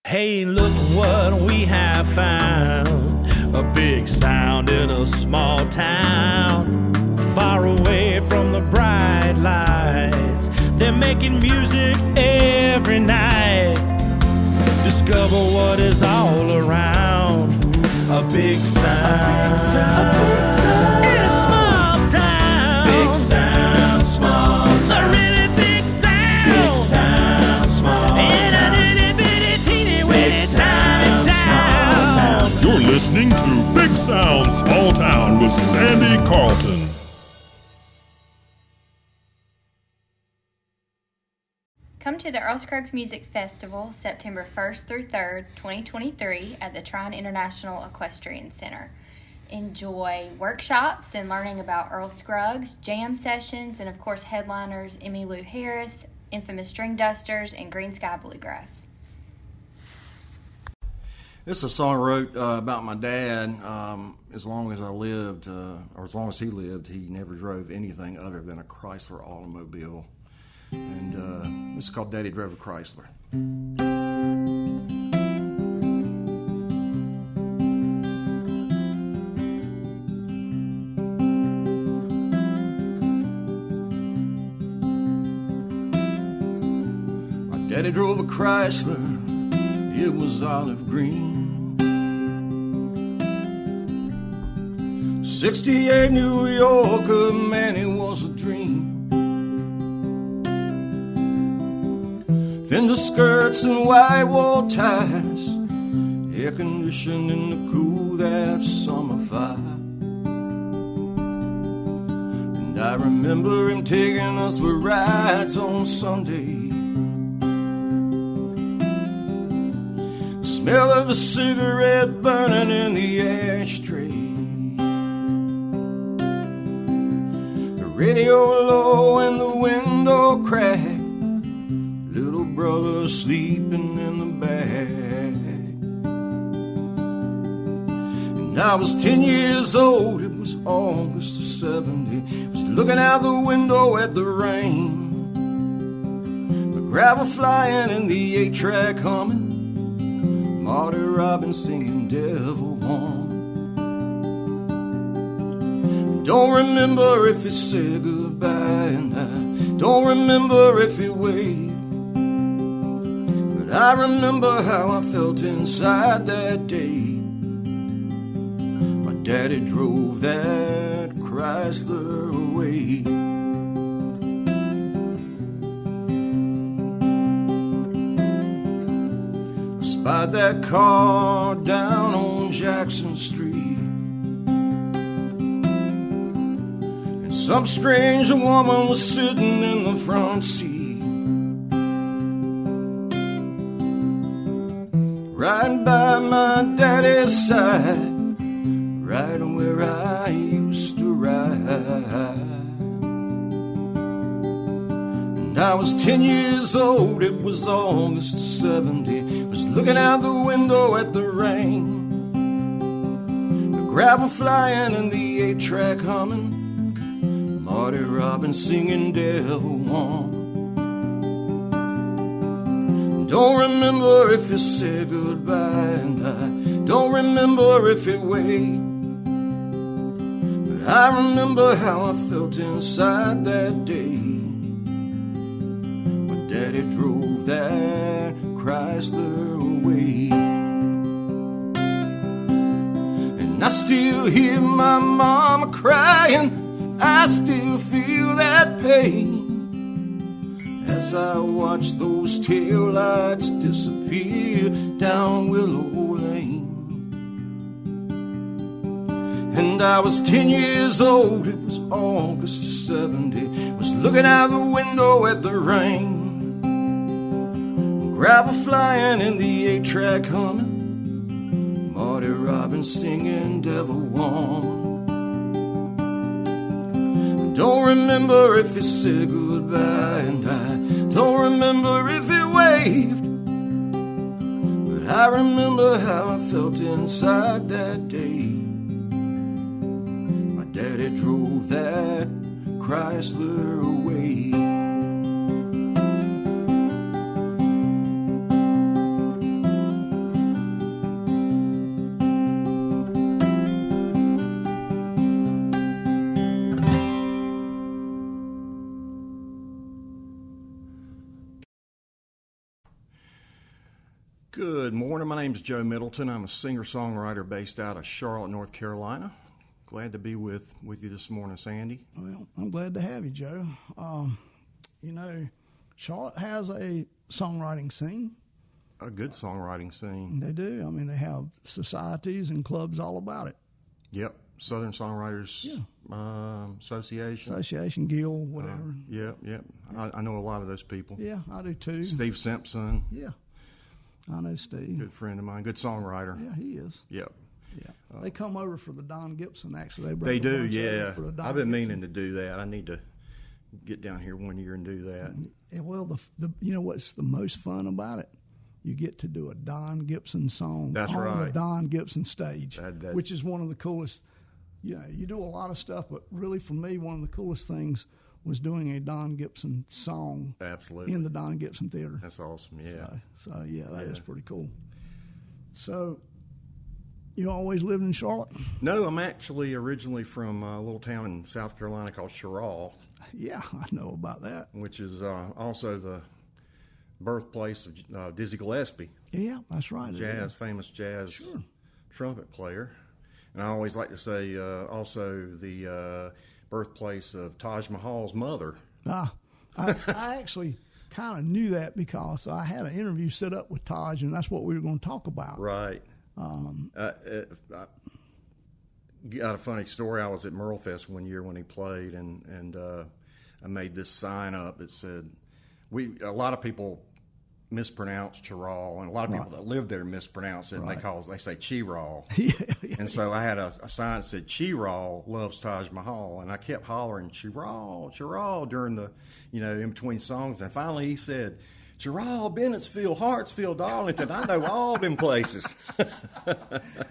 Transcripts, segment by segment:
Hey, look what we have found. A big sound in a small town, far away from the bright lights. They're making music every night. Discover what is all around. A big sound, a big sound in a small town. Big sound, small town. A really big sound. Big sound, small town. You're listening to Big Sound Small Town with Sandy Carlton. Come to the Earl Scruggs Music Festival September 1st through 3rd, 2023 at the Trine International Equestrian Center. Enjoy workshops and learning about Earl Scruggs, jam sessions, and of course headliners Emmylou Harris, Infamous String Dusters, and Green Sky Bluegrass. This is a song I wrote about my dad. As long as I lived, or as long as he lived, he never drove anything other than a Chrysler automobile. And this is called Daddy Drove a Chrysler. My daddy drove a Chrysler, it was olive green. 68 New Yorker, man, it was a dream. Fender skirts and white wall ties, air conditioned in the cool that summer fire. And I remember him taking us for rides on Sunday. The smell of a cigarette burning in the ashtray. Radio low and the window cracked. Little brother sleeping in the back. And I was 10 years old, it was August of 70. Was looking out the window at the rain. The gravel flying and the 8-track humming. Marty Robbins singing Devil Woman. Don't remember if he said goodbye, and I don't remember if he waved. But I remember how I felt inside that day. My daddy drove that Chrysler away. I spied that car down on Jackson Street. Some strange woman was sitting in the front seat, riding by my daddy's side, right where I used to ride. And I was 10 years old, it was August of 70. Was looking out the window at the rain, the gravel flying and the 8-track humming. Marty Robbins singing Devil Woman. Don't remember if he said goodbye, and I don't remember if he waved. But I remember how I felt inside that day. My daddy drove that Chrysler away. And I still hear my mama crying, I still feel that pain as I watch those taillights disappear down Willow Lane. And I was 10 years old, it was August of 70. Was looking out the window at the rain, gravel flying and the 8-track humming. Marty Robbins singing Devil Woman. Don't remember if he said goodbye, and I don't remember if he waved. But I remember how I felt inside that day. My daddy drove that Chrysler away. Good morning. My name's Joe Middleton. I'm a singer-songwriter based out of Charlotte, North Carolina. Glad to be with you this morning, Sandy. Well, I'm glad to have you, Joe. Charlotte has a songwriting scene. A good songwriting scene. They do. I mean, they have societies and clubs all about it. Yep. Southern Songwriters Association. Association, Guild, whatever. Yep. I know a lot of those people. Yeah, I do too. Steve Simpson. Yeah, I know Steve. Good friend of mine. Good songwriter. Yeah, he is. Yep. Yeah, they come over for the Don Gibson. Actually, They do. Yeah. For the Don I've been Gibson. meaning to do that. I need to get down here one year and do that. Yeah, well, the you know what's the most fun about it? You get to do a Don Gibson song That's on right. the Don Gibson stage, That- which is one of the coolest. You do a lot of stuff, but really for me, one of the coolest things was doing a Don Gibson song Absolutely. in the Don Gibson Theater. That's awesome. Yeah. So that is pretty cool. So, you always lived in Charlotte? No, I'm actually originally from a little town in South Carolina called Chwraw, Yeah, I know about that. which is also the birthplace of Dizzy Gillespie, Yeah, that's right. famous jazz Sure. trumpet player. And I always like to say also the birthplace of Taj Mahal's mother. I actually kind of knew that because I had an interview set up with Taj, and that's what we were going to talk about. Right. I got a funny story. I was at Merlefest one year when he played, and I made this sign up that said, a lot of people mispronounce Chwraw, and a lot of people that live there mispronounce it, and they say Chwraw. Yeah. And so I had a sign that said Chwraw loves Taj Mahal, and I kept hollering Chwraw during the, in between songs, and finally he said, Chwraw, Bennettsville, Hartsfield, Darlington, I know all them places.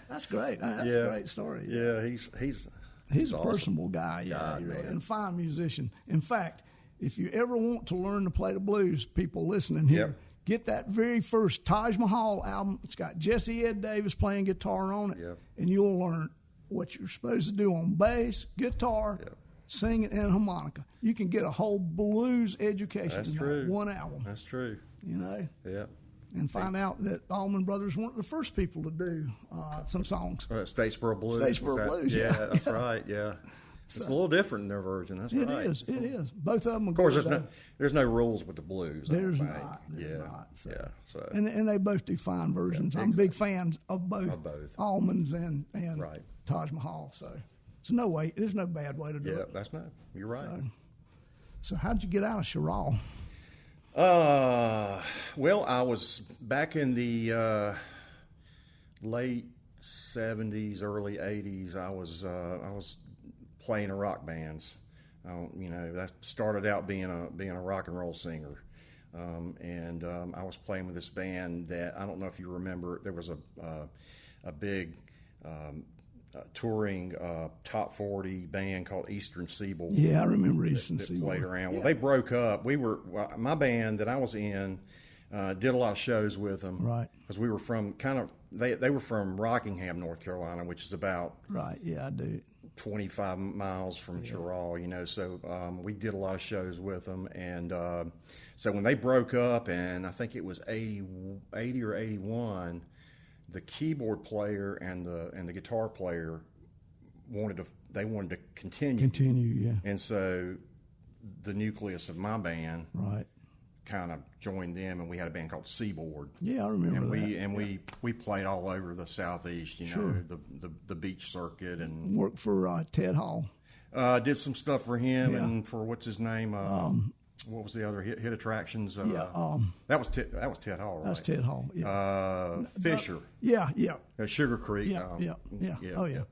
That's great. That's a great story. Yeah, he's a awesome. personable guy, God, man. and fine musician. In fact, if you ever want to learn to play the blues, people listening here, get that very first Taj Mahal album. It's got Jesse Ed Davis playing guitar on it, and you'll learn what you're supposed to do on bass, guitar, singing, and harmonica. You can get a whole blues education in that one album. That's true. Yeah. And find out that the Allman Brothers weren't the first people to do some songs. Statesboro Blues. Statesboro Blues, Yeah, that's right, yeah. It's a little different in their version. That's right. It is. Both of them are Of course, good, there's no rules with the blues. I don't There's think. not. There's not. So. So. And they both do fine versions. I'm big fans of both. Allmans and Taj Mahal. So there's no bad way to do it. That's not. You're right. So how'd you get out of Chwraw? Well, I was back in the late 70s, early 80s. I was playing in rock bands. That started out being a rock and roll singer, and I was playing with this band that I don't know if you remember. There was a big touring top 40 band called Eastern Seaboard. Yeah, I remember Eastern that Seaboard. played around. Well, they broke up. My band that I was in did a lot of shows with them. Right. Because we were from they were from Rockingham, North Carolina, which is about Right. Yeah, I do. 25 miles from Chwraw, so we did a lot of shows with them. And so when they broke up, and I think it was 80 or 81, the keyboard player and the guitar player wanted to continue. Yeah. And so the nucleus of my band kind of joined them, and we had a band called Seaboard. Yeah, I remember and we played all over the Southeast, the beach circuit, and worked for Ted Hall. Did some stuff for him and for what's his name? What was the other hit attractions? That was Ted Hall, right? That's Ted Hall. Yeah. Fisher. Yeah. Sugar Creek. Yeah. Oh yeah.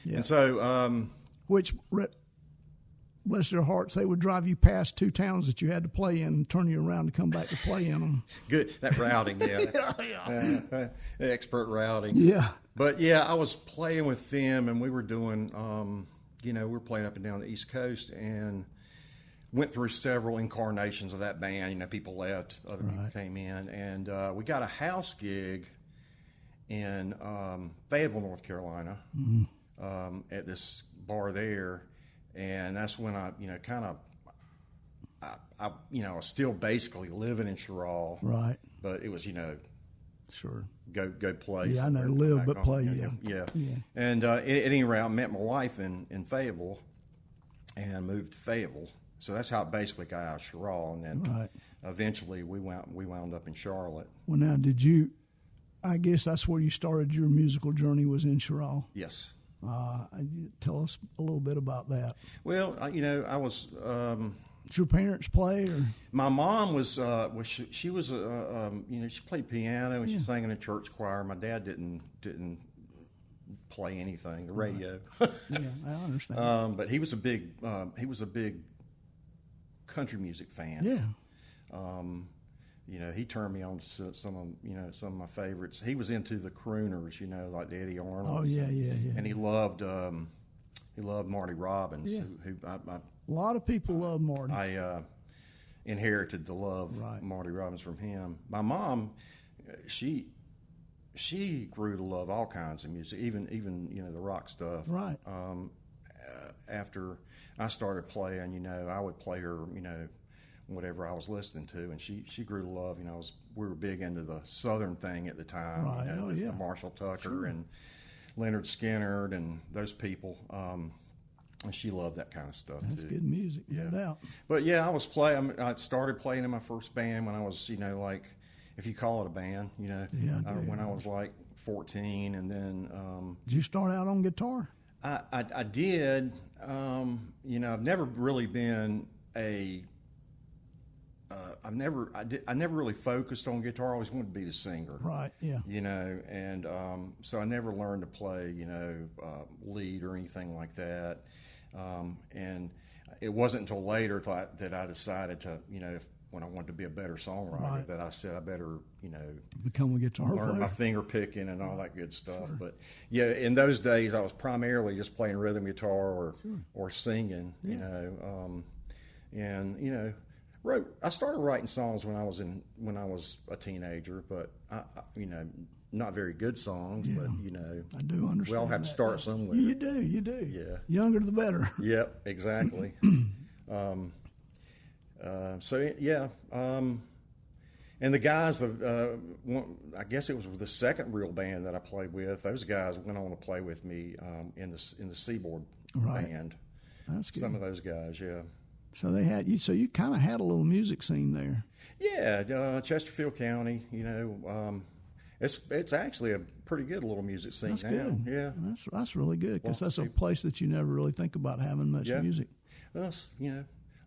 And so, which, bless their hearts, they would drive you past two towns that you had to play in and turn you around to come back to play in them. Good. That routing, expert routing. Yeah. But I was playing with them, and we were doing, we were playing up and down the East Coast, and went through several incarnations of that band. People left, other people came in, and we got a house gig in Fayetteville, North Carolina, at this bar there, and that's when I was still basically living in Chwraw, Right. but it was Sure. go play. Yeah, I know. somewhere, Live back but home, play. you know, Yeah. yeah. And at any rate, I met my wife in Fayetteville, and moved to Fayetteville. So that's how it basically got out of Chwraw, and then Right. eventually we wound up in Charlotte. Well, now, I guess that's where you started your musical journey, was in Chwraw. Yes. Tell us a little bit about that. Well, I was. Did your parents play, or? My mom was. She was. She played piano and she sang in a church choir. My dad didn't play anything. The radio. Yeah, I understand. But he was a big. Country music fan. Yeah. He turned me on to some of my favorites. He was into the crooners, like the Eddie Arnold. Oh yeah. And he loved Marty Robbins. Yeah. Who A lot of people love Marty. I inherited the love Right. Marty Robbins from him. My mom, she grew to love all kinds of music, even the rock stuff. Right. After I started playing, I would play her, whatever I was listening to, and she grew to love. We were big into the Southern thing at the time. Right. Oh, yeah. Marshall Tucker and Leonard Skinner and those people. And she loved that kind of stuff That's too. good music, no doubt. But yeah, I started playing in my first band when I was, like, if you call it a band, when I was like 14, and then. Did you start out on guitar? I did. I've never really been I never really focused on guitar. I always wanted to be the singer. Right. Yeah. And so I never learned to play, lead or anything like that. And it wasn't until later that I decided to, when I wanted to be a better songwriter, Right. that I said I better, Become a guitar learn player. my finger picking and all that good stuff. Sure. But yeah, in those days I was primarily just playing rhythm guitar or singing, and I started writing songs when I was a teenager, but I not very good songs, but I do understand. We all have to start somewhere. You do. Yeah. Younger the better. Yep, exactly. And the guys, I guess it was the second real band that I played with. Those guys went on to play with me in the Seaboard Right. band. That's good. Some of those guys, yeah. So they had you. So you kind of had a little music scene there. Yeah, Chesterfield County. It's actually a pretty good little music scene That's now. good. Yeah, That's really good, because Lots that's of a people. place that you never really think about having much Yeah. music. well,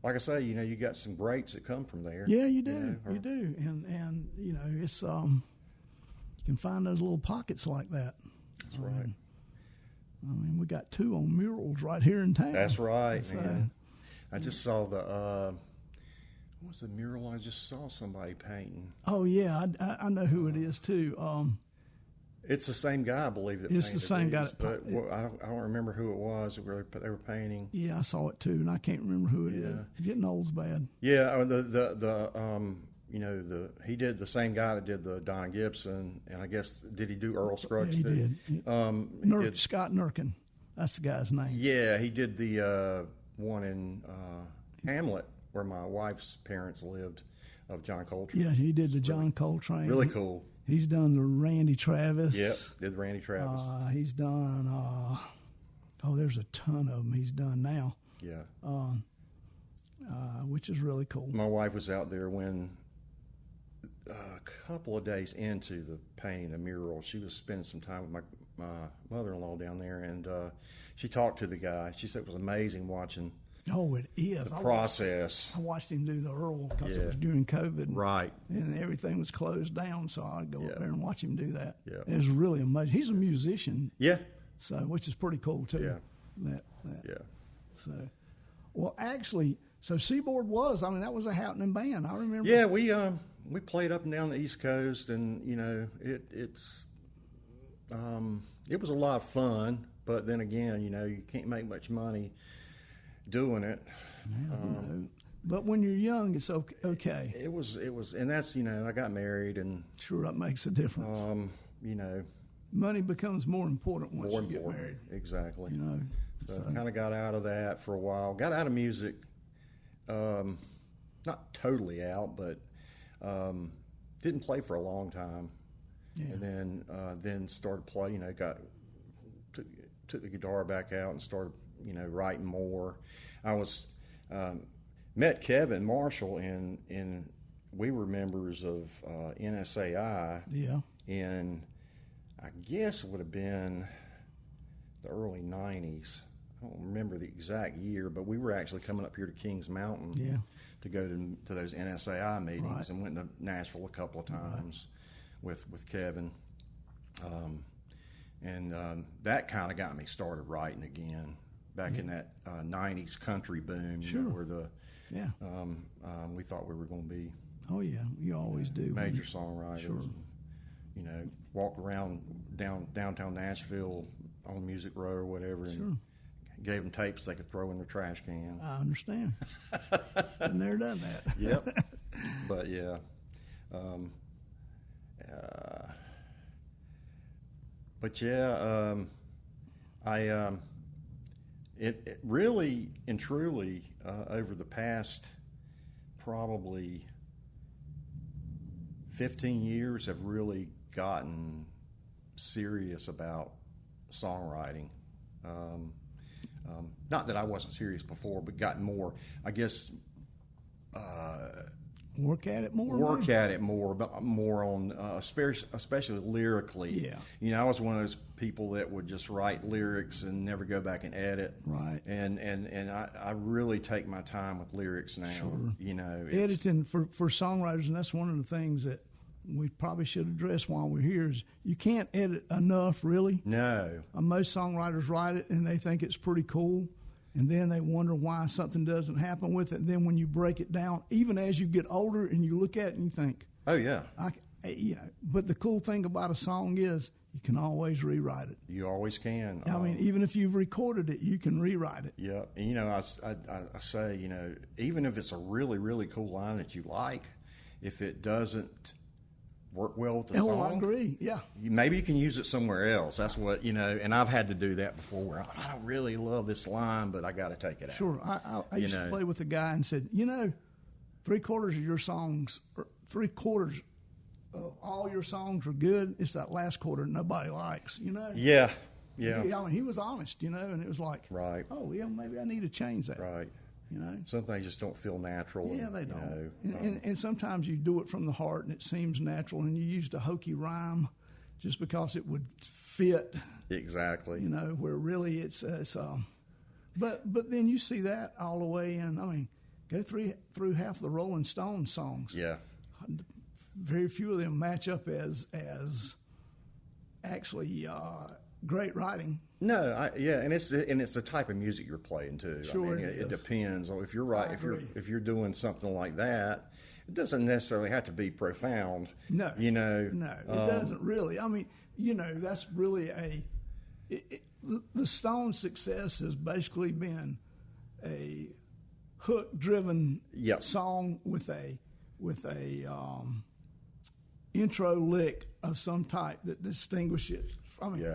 like I say, you got some greats that come from there. Yeah, you do. or- You do, and it's you can find those little pockets like that. That's right. I mean, we got two on murals right here in town. That's right, So, man. I just saw what was the mural I just saw somebody painting? Oh yeah, I know who it is too. It's the same guy, I believe, that It's the painted same guy these, that but I don't remember who it was that they were painting. Yeah, I saw it too, and I can't remember who it is. Yeah. Getting old's bad. Yeah, he did the same guy that did the Don Gibson, and I guess did he do Earl Scruggs Yeah, he too? did. He did. Scott Nurkin. That's the guy's name. Yeah, he did the one in Hamlet where my wife's parents lived, of John Coltrane. Yeah, he did the John Coltrane. Really cool. He's done the Randy Travis. Yep, did Randy Travis. He's done. There's a ton of them he's done now, Yeah. which is really cool. My wife was out there when a couple of days into the painting the mural, she was spending some time with my mother-in-law down there, and she talked to the guy. She said it was amazing watching Oh, it is. the process. I watched him do the Earl because Yeah. it was during COVID. Right. And everything was closed down, so I'd go up there and watch him do that. Yeah. It was really amazing. He's a musician, Yeah. so which is pretty cool too. Yeah. That. Yeah. So, well, actually, so Seaboard that was a happening band. I remember. Yeah, we played up and down the East Coast, and it was a lot of fun. But then again, you can't make much money doing it. But when you're young, it's okay. It was, and that's I got married, and Sure, that makes a difference. Money becomes more important once more you get important. married. Exactly. So, So kind of got out of that for a while. Got out of music, not totally out, but didn't play for a long time. and then started playing. Took the guitar back out and started writing more. I was met Kevin Marshall and we were members of NSAI. Yeah. In I guess it would have been the early '90s. I don't remember the exact year, but we were actually coming up here to Kings Mountain to go to those NSAI meetings, and went to Nashville a couple of times with Kevin. That kind of got me started writing again back in that '90s country boom, where we thought we were going to be. Oh yeah, you always do. Major songwriters. Sure. Walked around downtown Nashville on Music Row or whatever, and gave them tapes they could throw in their trash can. I understand. I've never done that. Yep. But yeah. It really and truly over the past probably 15 years have really gotten serious about songwriting. Not that I wasn't serious before, but gotten more, I guess. Work at it more. But more on, especially lyrically. Yeah. I was one of those people that would just write lyrics and never go back and edit. Right. And I really take my time with lyrics now. Sure. Editing for songwriters, and that's one of the things that we probably should address while we're here, is you can't edit enough, really. No. Most songwriters write it and they think it's pretty cool, and then they wonder why something doesn't happen with it. And then when you break it down, even as you get older and you look at it and you think, oh yeah, but the cool thing about a song is you can always rewrite it. You always can. I mean, even if you've recorded it, you can rewrite it. Yeah, and I say, even if it's a really, really cool line that you like, if it doesn't work well with the song. I agree. Yeah. Maybe you can use it somewhere else. That's what, and I've had to do that before where I don't really love this line, but I got to take it out. Sure. I used to play with a guy and said, 3/4 of your songs, or 3/4 of all your songs are good. It's that last quarter nobody likes, Yeah. Yeah. I mean, he was honest, and it was like, right. Oh, yeah, maybe I need to change that. Right. Some things just don't feel natural. Yeah, they don't. And sometimes you do it from the heart and it seems natural, and you used a hokey rhyme just because it would fit. Exactly. Where really it's but then you see that all the way in. I mean, go through half the Rolling Stones songs. Yeah. Very few of them match up as actually great writing. No, and it's the type of music you're playing too. Sure, it depends. If you're right, if you're doing something like that, it doesn't necessarily have to be profound. No, no, it doesn't really. I mean, that's really the Stones' success has basically been a hook-driven song with a intro lick of some type that distinguishes. I mean,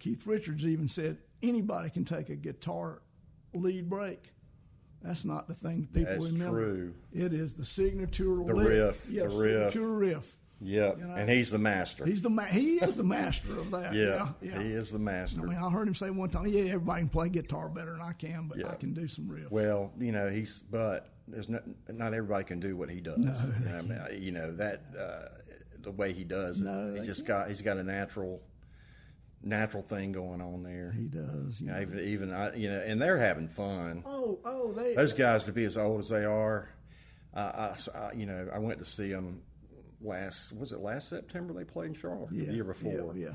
Keith Richards even said anybody can take a guitar lead break. That's not the thing people remember. That's true. It is the signature riff. Yes, the riff. Signature riff. Yeah, and he's the master. He is the master of that. Yeah, he is the master. I mean, I heard him say one time, everybody can play guitar better than I can, but I can do some riffs. Well, but there's not everybody can do what he does. No, the way he does it. No, he's got a natural thing going on there. He does. Even and they're having fun. Those guys, to be as old as they are, I went to see them last September they played in Charlotte? The year before. Yeah.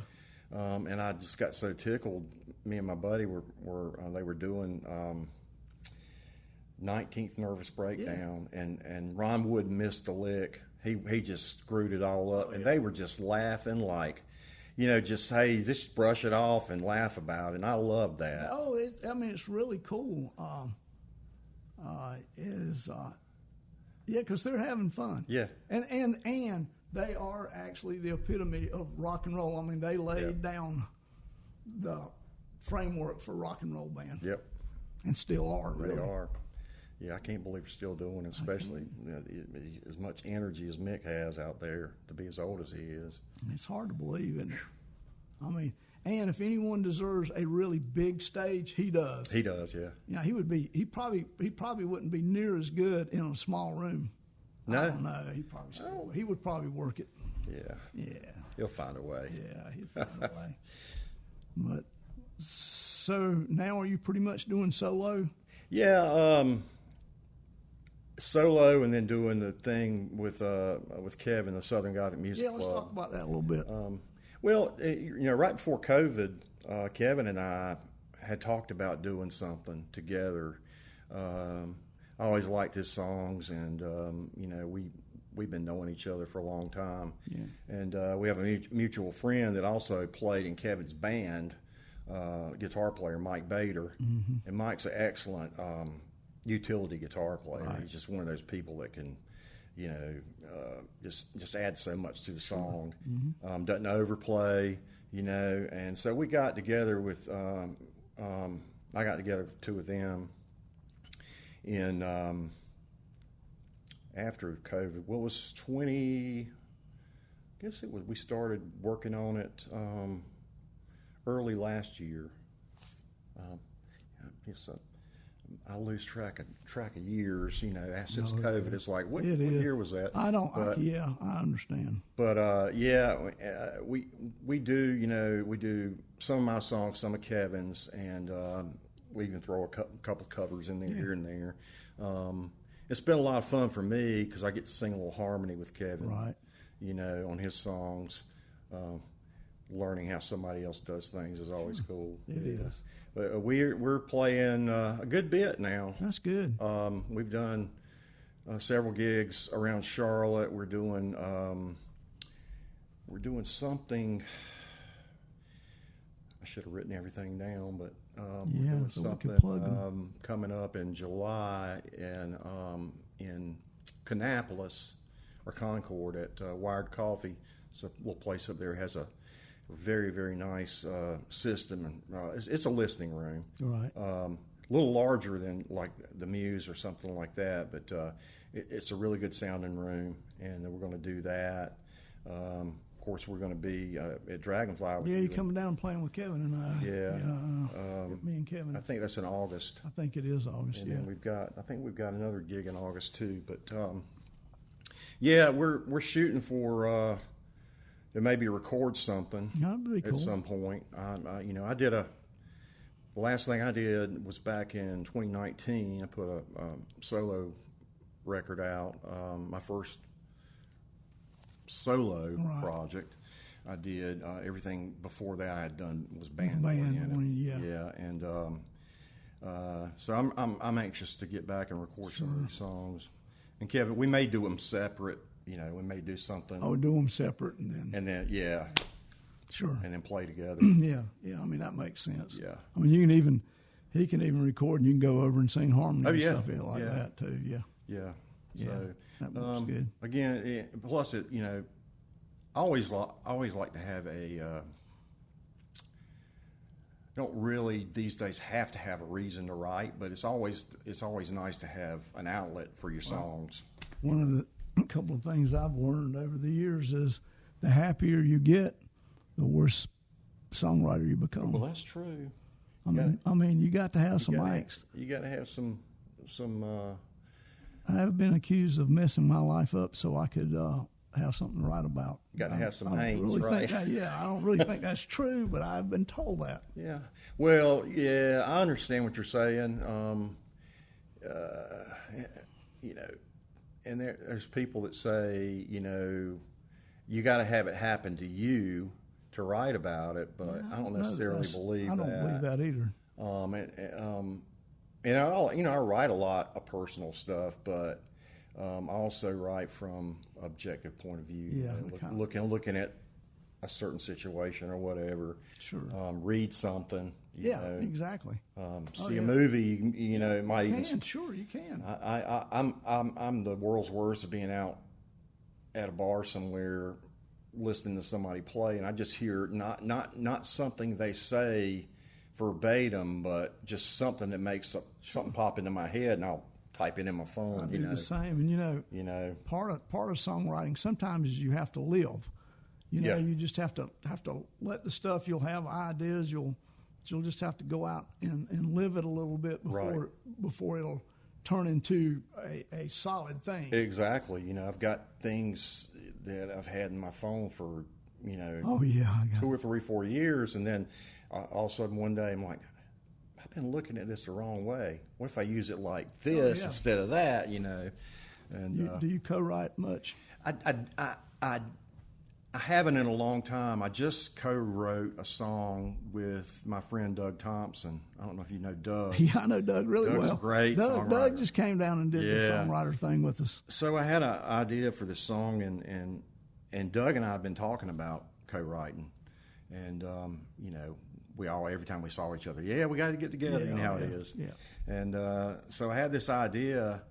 And I just got so tickled. Me and my buddy were doing 19th Nervous Breakdown, and Ron Wood missed a lick. He just screwed it all up, and they were just laughing like, just brush it off and laugh about it. And I love that. It's really cool. It is, because they're having fun. Yeah. And they are actually the epitome of rock and roll. I mean, they laid down the framework for rock and roll band. Yep. And still are, really. They are. Yeah, I can't believe we're still doing it, especially as much energy as Mick has out there to be as old as he is. It's hard to believe, isn't it? I mean, and if anyone deserves a really big stage, he does. He does, yeah. Yeah, he would be. He probably wouldn't be near as good in a small room. No, I don't know. He probably still, he would probably work it. Yeah, Yeah, he'll find a way. yeah, he'd find a way. But so now, are you pretty much doing solo? Yeah, solo, and then doing the thing with Kevin, the Southern Gothic Music Yeah, let's Club. talk about that a little bit. Well, right before COVID, Kevin and I had talked about doing something together. I always liked his songs, and we've been knowing each other for a long time. Yeah. And we have a mutual friend that also played in Kevin's band, guitar player Mike Bader, and Mike's an excellent utility guitar player. Right. He's just one of those people that can, just add so much to the song. Doesn't overplay, and so we got together with I got together with two of them in after COVID. What was 20? I guess it was. We started working on it early last year. I lose track of years. Since COVID, it's like what year was that? I don't. But, I understand. But we do. We do some of my songs, some of Kevin's, and we even throw a couple covers in there here and there. It's been a lot of fun for me because I get to sing a little harmony with Kevin. Right. On his songs. Learning how somebody else does things is always cool. It is. But we're playing a good bit now. That's good. We've done several gigs around Charlotte. We're doing something. I should have written everything down, but we're doing so we could something plug them. coming up in July in Kannapolis or Concord at Wired Coffee. It's a little place up there. It has a very, very nice system, and it's a listening room. Right. A little larger than like the Muse or something like that, but it's a really good sounding room, and we're going to do that. Of course, we're going to be at Dragonfly. With You're coming down and playing with Kevin and I. Yeah. Me and Kevin. I think that's in August. I think it is August. And then we've got another gig in August too. But we're shooting for. To maybe record something That'd be cool. at some point. The last thing I did was back in 2019. I put a solo record out, my first solo project. I did everything before that I had done was band. Yeah, and so I'm anxious to get back and record some of these songs. And Kevin, we may do them separate. We may do something. Oh, do them separate and then. Sure. And then play together. Yeah. I mean, that makes sense. Yeah. I mean, he can even record, and you can go over and sing harmony and stuff like that too. Yeah. Yeah. Yeah. So that works good. Again, plus it, I always like to have a. Don't really these days have to have a reason to write, but it's always nice to have an outlet for your songs. One of the couple of things I've learned over the years is the happier you get, the worse songwriter you become. Well, that's true. I mean, you got to have some angst. You got to have some. I have been accused of messing my life up so I could have something to write about. You got to have some angst, really right? I don't really think that's true, but I've been told that. Yeah. Well, yeah, I understand what you're saying. And there's people that say, you got to have it happen to you to write about it, but I don't necessarily believe that. I don't believe that either. And I write a lot of personal stuff, but I also write from objective point of view. Yeah, looking at a certain situation or whatever. Sure. Read something. Exactly. See a movie. It might even. Sure, you can. I'm the world's worst at being out at a bar somewhere, listening to somebody play, and I just hear not something they say verbatim, but just something that makes something pop into my head, and I'll type it in my phone. I do the same, and part of songwriting sometimes is you have to live. You just have to let the stuff you'll have ideas. You'll just have to go out and live it a little bit before it'll turn into a solid thing. Exactly. I've got things that I've had in my phone for 2 or 3, 4 years, and then all of a sudden one day I'm like, I've been looking at this the wrong way. What if I use it like this instead of that? And do you co-write much? I haven't in a long time. I just co-wrote a song with my friend Doug Thompson. I don't know if you know Doug. Yeah, I know Doug really Doug's well. A great songwriter. Doug just came down and did the songwriter thing with us. So I had an idea for this song, and Doug and I have been talking about co-writing, and we all, every time we saw each other, we got to get together. How it is. Yeah. And so I had this idea,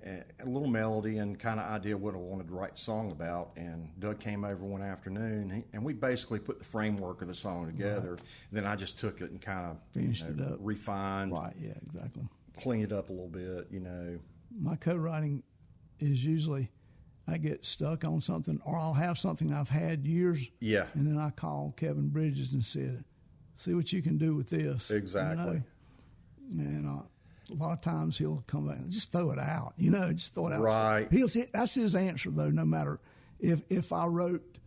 a little melody and kind of idea what I wanted to write the song about, and Doug came over one afternoon, and we basically put the framework of the song together. Right. Then I just took it and kind of finished it up, refined, exactly, cleaned it up a little bit. My co-writing is usually I get stuck on something, or I'll have something I've had years, and then I call Kevin Bridges and said, "See what you can do with this." Exactly. And a lot of times he'll come back and just throw it out, just throw it out. Right. That's his answer, though, no matter if I wrote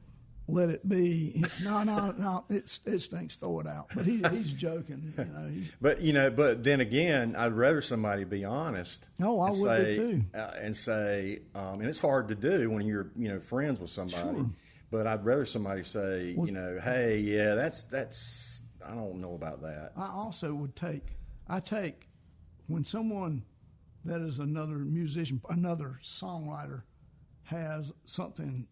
Let It Be, no, it stinks, throw it out. But he's joking, But then again, I'd rather somebody be honest. No, I would be too. And say, and it's hard to do when you're, friends with somebody. Sure. But I'd rather somebody say, hey, that's, I don't know about that. I also would take when someone that is another musician, another songwriter, has something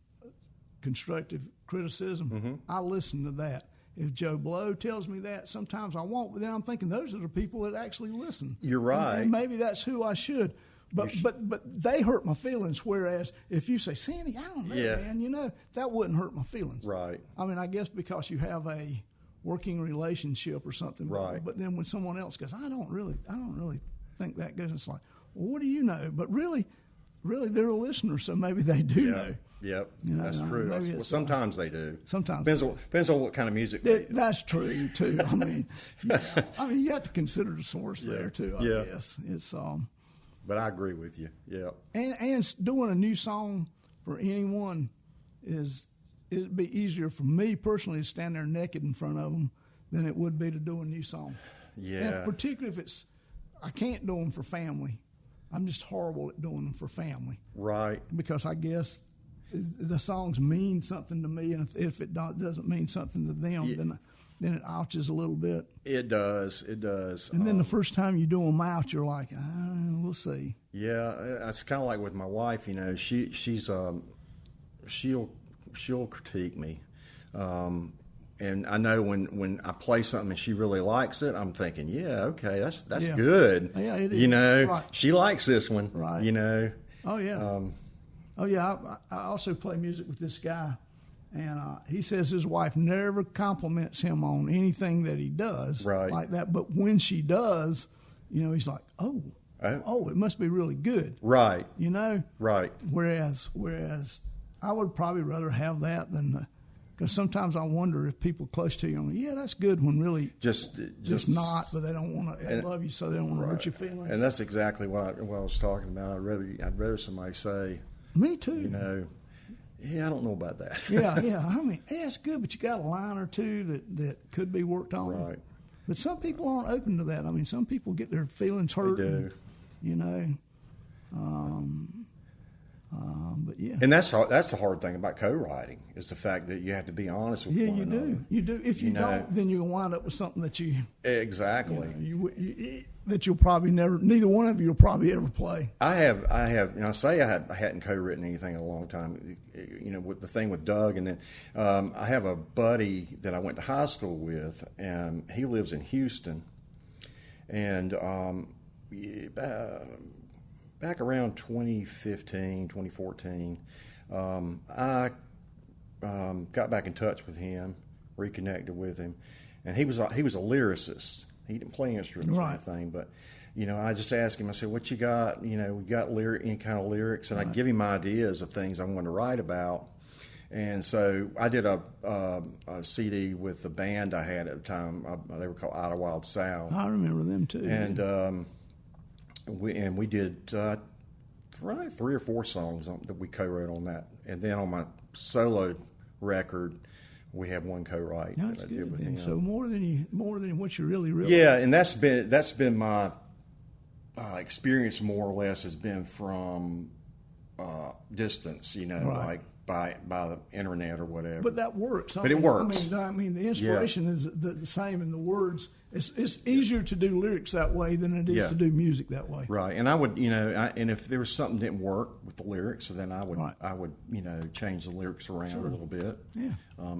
constructive criticism, I listen to that. If Joe Blow tells me that, sometimes I won't, but then I'm thinking those are the people that actually listen. You're right. And maybe that's who I should. But they hurt my feelings, whereas if you say, Sandy, I don't know, man, that wouldn't hurt my feelings. Right. I mean, I guess because you have a working relationship or something. Right. But then when someone else goes, I don't really think that goes, it's like, well, what do you know? But really they're a listener, so maybe they do know. Yep, that's true. Sometimes they do. Sometimes depends on what kind of music they do. That's true too. I mean, you have to consider the source there too. I guess it's. But I agree with you. Yeah. And doing a new song for anyone it'd be easier for me personally to stand there naked in front of them than it would be to do a new song. Yeah. And particularly if I can't do them for family. I'm just horrible at doing them for family. Right. Because I guess the songs mean something to me, and if it doesn't mean something to them, then it ouches a little bit. It does. And then the first time you do them out, you're like, we'll see. Yeah, it's kind of like with my wife. She'll critique me, and I know when I play something and she really likes it, I'm thinking, okay, that's good. Yeah, it is. Right. She likes this one. Right. Oh yeah. I also play music with this guy, and he says his wife never compliments him on anything that he does like that. But when she does, he's like, oh, it must be really good. Right. Right. Whereas I would probably rather have that than, because sometimes I wonder if people close to you, that's good, when really just not, but they don't want to love you, so they don't want to hurt your feelings. And that's exactly what I was talking about. I'd rather somebody say, me too. I don't know about that. Yeah. I mean, it's good, but you got a line or two that could be worked on. Right. But some people aren't open to that. I mean, some people get their feelings hurt. They do. But yeah. And that's the hard thing about co-writing, is the fact that you have to be honest with one another. Yeah, you do. If you don't, then you'll wind up with something that you exactly that you'll probably neither one of you will probably ever play. I hadn't co-written anything in a long time. With the thing with Doug, and then I have a buddy that I went to high school with, and he lives in Houston, and back around 2015, 2014, I got back in touch with him, reconnected with him, and he was a lyricist. He didn't play instruments or anything, but I just asked him, I said, what you got? We got any kind of lyrics? And I give him ideas of things I want to write about. And so I did a CD with the band I had at the time. They were called Idlewild South. I remember them too. And we did 3 or 4 songs that we co-wrote on that. And then on my solo record, we have one co-write. That's that I good. did with Then. him. So more than what you really. Yeah, and that's been my experience more or less has been from distance. Right. Like by the internet or whatever. But that works. It works. I mean, the inspiration is the same in the words. It's easier to do lyrics that way than it is to do music that way. Right, and I would, and if there was something that didn't work with the lyrics, then I would, Right. I would, change the lyrics around a little bit. Yeah.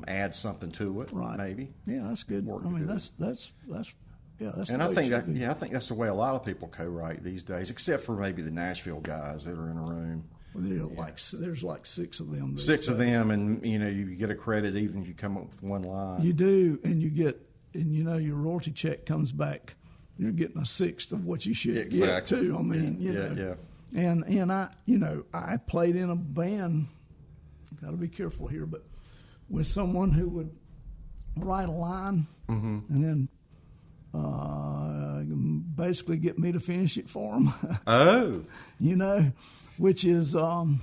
Add something to it, Right. maybe. Yeah, that's good. Work I mean, good. that's. That's And the I way think it that, should be. I think that's the way a lot of people co-write these days, except for maybe the Nashville guys that are in a room. Well, there's like 6 of them. 6 of them, and you get a credit even if you come up with one line. You do, and you get, and your royalty check comes back. You're getting a 1/6 of what you should get too. I mean, Yeah. And I played in a band. Got to be careful here, but with someone who would write a line and then basically get me to finish it for them. Oh, Which is, and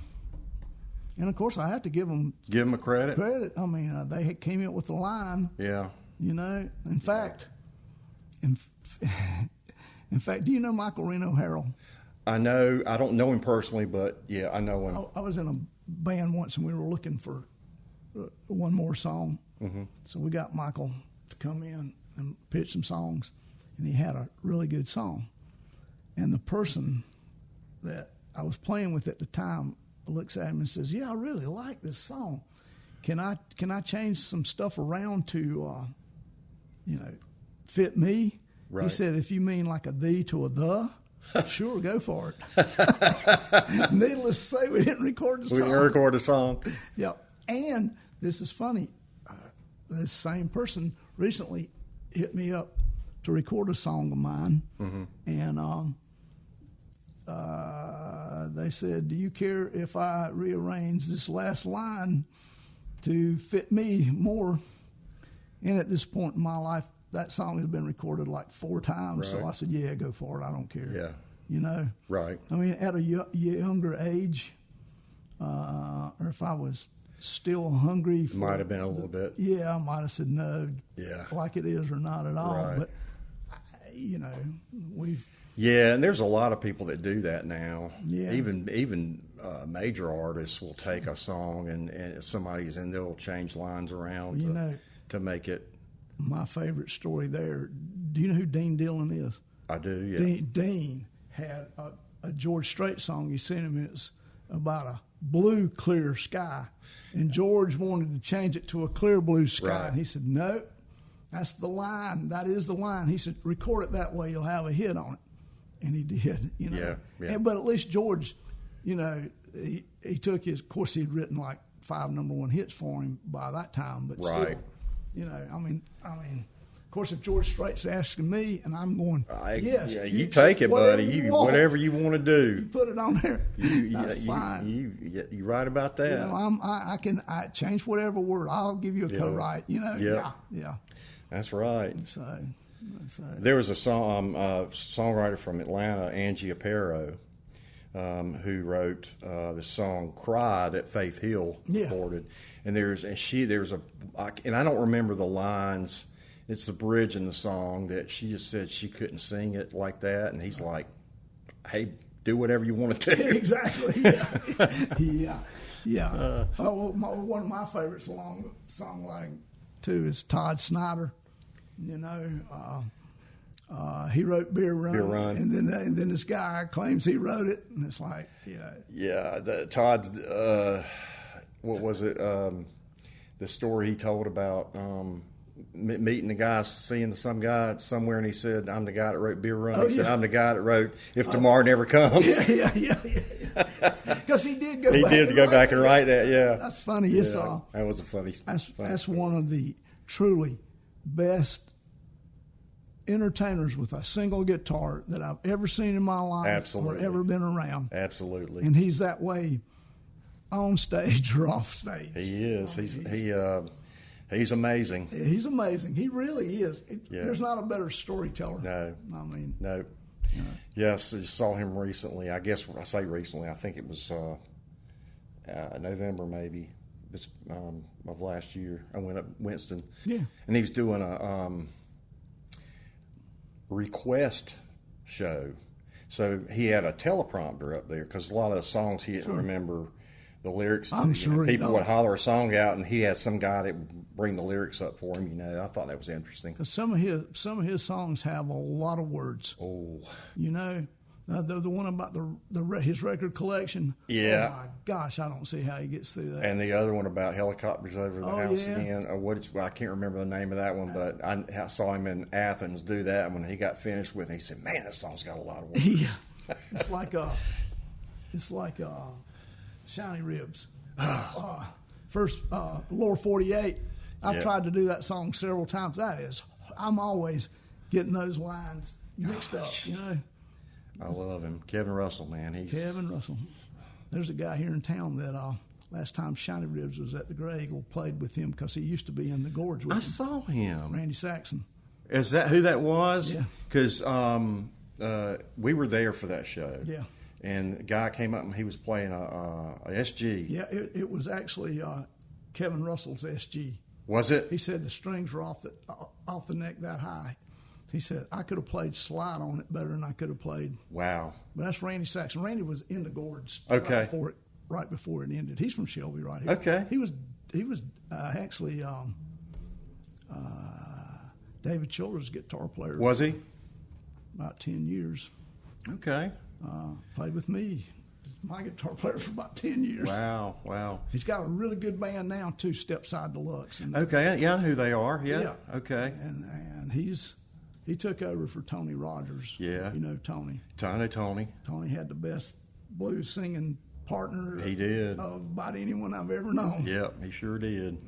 of course I have to give them give them a credit. credit. I mean, they came in with the line. Yeah. In fact, in fact, do you know Michael Reno Harrell? I know. I don't know him personally, but yeah, I know him. I was in a band once, and we were looking for one more song. Mm-hmm. So we got Michael to come in and pitch some songs, and he had a really good song. And the person that I was playing with at the time looks at him and says, "Yeah, I really like this song. Can I change some stuff around to, fit me?" Right. He said, "If you mean like a thee to a the, sure, go for it." Needless to say, we didn't record the We song. didn't record a song. Yeah, and this is funny. This same person recently hit me up to record a song of mine, and they said, "Do you care if I rearrange this last line to fit me more?" And at this point in my life, that song has been recorded like 4 times. So Right. I said, "Yeah, go for it. I don't care." Yeah. Right. I mean, at a younger age, or if I was still hungry for Might have been a little bit. yeah, I might have said no, Yeah. like it is or not at all. Right. But we've Yeah, and there's a lot of people that do that now. Yeah. Even major artists will take a song and somebody's and they'll change lines around to make it. My favorite story there. Do you know who Dean Dillon is? I do. Yeah. Dean had a George Strait song he sent him. It's about a blue clear sky, and George wanted to change it to a clear blue sky, Right. and he said, "No, that's the line. That is the line." He said, "Record it that way. You'll have a hit on it." And he did. Yeah. But at least George, he took his. Of course, he'd written like 5 #1 hits for him by that time. But Right. still, I mean, of course, if George Strait's asking me, and I'm going, yes, Yeah, you take it, whatever buddy. you want. Whatever you want to do. Put it on there. You fine. you right about that. I change whatever word. I'll give you a Yeah. co-write. Yeah. Yeah. That's right. So There was a songwriter from Atlanta, Angie Aparo, who wrote the song "Cry" that Faith Hill recorded. And and I don't remember the lines. It's the bridge in the song that she just said she couldn't sing it like that, and he's like, "Hey, do whatever you want to do." exactly. Yeah. One of my favorites along songwriting too is Todd Snyder. He wrote Beer Run, and then this guy claims he wrote it, and it's like, Yeah, Todd. What was it? The story he told about meeting the guy, seeing some guy somewhere, and he said, "I'm the guy that wrote Beer Run." He said, "I'm the guy that wrote If Tomorrow Never Comes." Yeah. Because he did go. He back did and go write back and it. write that. Yeah, That's funny. It's that was a funny. that's one of the truly best entertainers with a single guitar that I've ever seen in my life Absolutely. or ever been around. Absolutely. And he's that way on stage or off stage. He is. He's amazing. He's amazing. He really is. Yeah. There's not a better storyteller. No. I mean, No. Yes, I saw him recently. I guess I say recently. I think it was November maybe of last year. I went up Winston. Yeah. And he was doing a request show. So he had a teleprompter up there because a lot of the songs he didn't remember the lyrics. I'm sure he people don't. would holler a song out, and he had some guy that would bring the lyrics up for him. I thought that was interesting. because some of his songs have a lot of words. Oh, The one about his record collection. Yeah. Oh my gosh, I don't see how he gets through that. and the other one about helicopters over the house yeah. again. I can't remember the name of that one, but I saw him in Athens do that. When he got finished with it, he said, "Man, that song's got a lot of words." Yeah, it's like Shiny Ribs. First, Lower 48. I've Yeah. tried to do that song several times. I'm always getting those lines mixed up. I love him, Kevin Russell, man. Kevin Russell. There's a guy here in town that last time Shiny Ribs was at the Gray Eagle, played with him because he used to be in the Gorge with I him. saw him. Randy Saxon. Is that who that was? Yeah. Because we were there for that show. Yeah. And the guy came up and he was playing a SG. Yeah, it was actually Kevin Russell's SG. Was it? He said the strings were off the neck that high. He said, I could have played slide on it better than I could have played. Wow. But that's Randy Saxon. Randy was in the Gorge Okay. right before it ended. He's from Shelby right here. Okay. He was actually David Childers' guitar player. Was he? About 10 years. Okay. Played with me. My guitar player for about 10 years. Wow. He's got a really good band now too, Stepside Deluxe. And, Okay. Yeah, I know who they are. Yeah. Yeah. Okay. and he took over for Tony Rogers. Yeah. You know Tony. Tony. Tony had the best blues singing partner He did. of about anyone I've ever known. Yep, he sure did.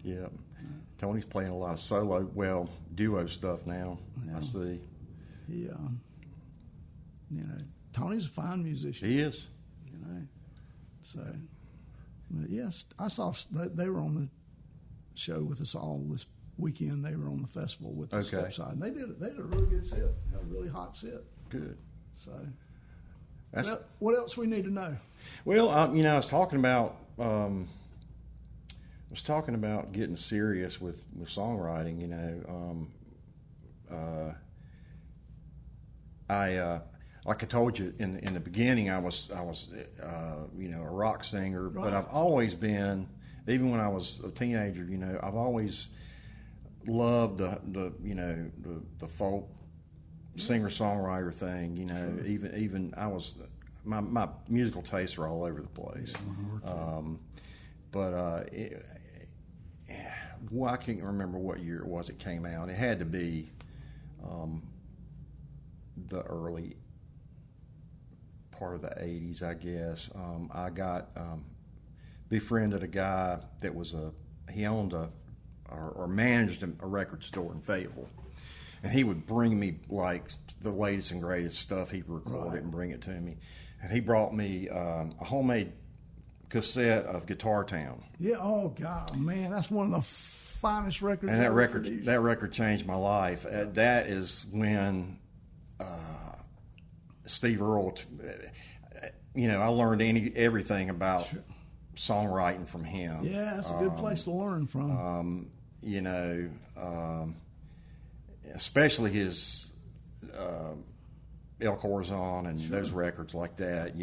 Yep. Tony's playing a lot of duo stuff now. Yeah. I see. He, Tony's a fine musician. He is. So, but yes, I saw they were on the show with us all this weekend. They were on the festival with the Okay. Stepside. And they did a really good set. Had a really hot set. Good. So, That's, what else we need to know? well, I was talking about getting serious with songwriting. Like I told you in the beginning, I was a rock singer, but I've always been, even when I was a teenager, I've always loved the folk singer songwriter thing. Even I was my musical tastes are all over the place. I can't remember what year it was it came out. It had to be the early part of the 80s, I guess. I got befriended a guy that he owned or managed a record store in Fayetteville, and he would bring me like the latest and greatest stuff. He'd record it and bring it to me, and he brought me a homemade cassette of Guitar Town. Yeah. Oh God, man, that's one of the finest records. And ever produced. that record changed my life. That is when Steve Earle. I learned everything about songwriting from him. Yeah, that's a good place to learn from. Especially his El Corazon and those records like that.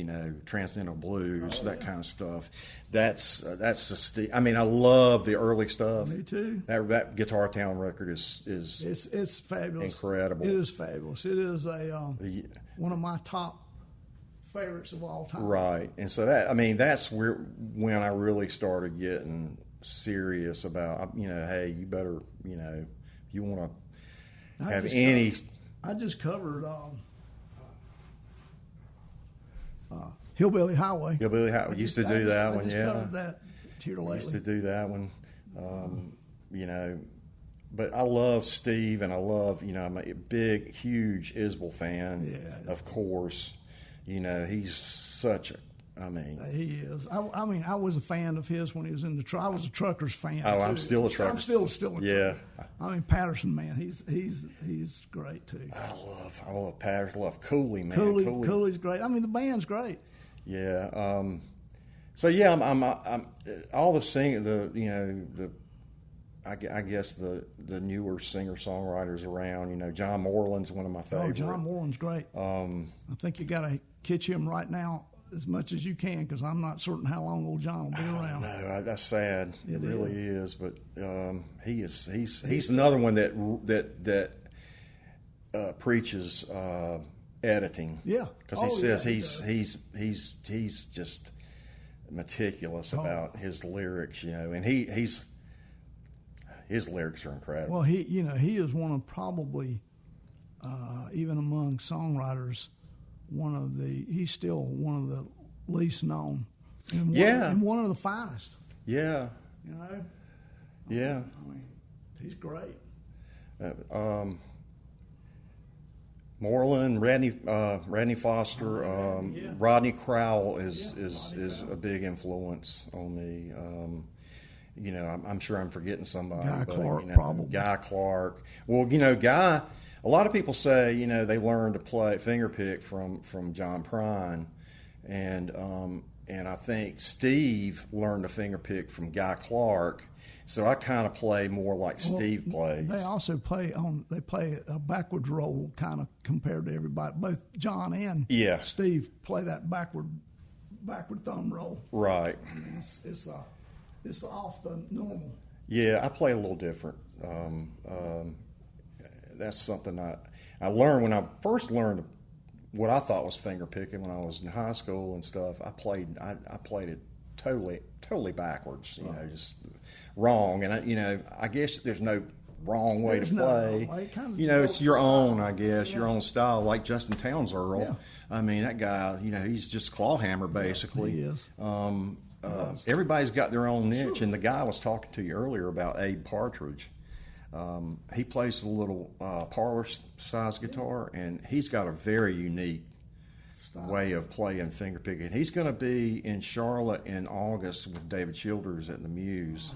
Transcendental Blues, that kind of stuff. That's I love the early stuff. Me too. That Guitar Town record is it's fabulous. Incredible. It is fabulous. It is one of my top favorites of all time. Right, and so that's when I really started getting serious about hey, you better if you want to have any. I just covered Hillbilly Highway. Hillbilly Highway. Used to do that one. I just covered that here lately. Used to do that one. but I love Steve, and I love, I'm a big, huge Isbell fan. Yeah. Of course. He's such a. He is. I mean, I was a fan of his when he was in the truck. I was a Truckers fan. Oh, too. I'm still a Trucker. I'm still a Yeah. Trucker. I mean, Patterson, man, he's great too. I love Patterson. I love Cooley, man. Cooley's great. I mean, the band's great. Yeah. So yeah, I'm all the singing, I guess the newer singer songwriters around. John Moreland's one of my favorites. Oh, John Moreland's great. I think you got to catch him right now as much as you can, because I'm not certain how long old John will be around. No, that's sad. It really is. But he's another one that preaches editing. Yeah, because he says he's just meticulous about his lyrics. And his lyrics are incredible. Well, he is one of probably even among songwriters. He's still one of the least known, and one of the finest. Yeah, Yeah, I mean, he's great. Moreland, Radney Foster, Rodney Crowell is a big influence on me. I'm sure I'm forgetting somebody. Guy Clark, probably. Guy Clark. Well, Guy. A lot of people say, they learned to play fingerpick from John Prine, and I think Steve learned to fingerpick from Guy Clark. So I kind of play more like Steve plays. They also play a backwards roll, kind of compared to everybody. Both John and Steve play that backward thumb roll. Right. I mean, it's off the normal. Yeah, I play a little different. That's something I learned when I first learned what I thought was finger picking when I was in high school and stuff. I played it totally backwards, just wrong. And I guess there's no wrong way to play. It's your own, I guess, your own style, like Justin Townes Earl. Yeah. I mean, that guy, he's just clawhammer basically. He is. Everybody's got their own niche, and the guy I was talking to you earlier about, Abe Partridge. He plays a little parlor-sized guitar, and he's got a very unique way of playing fingerpicking. He's going to be in Charlotte in August with David Childers at the Muse,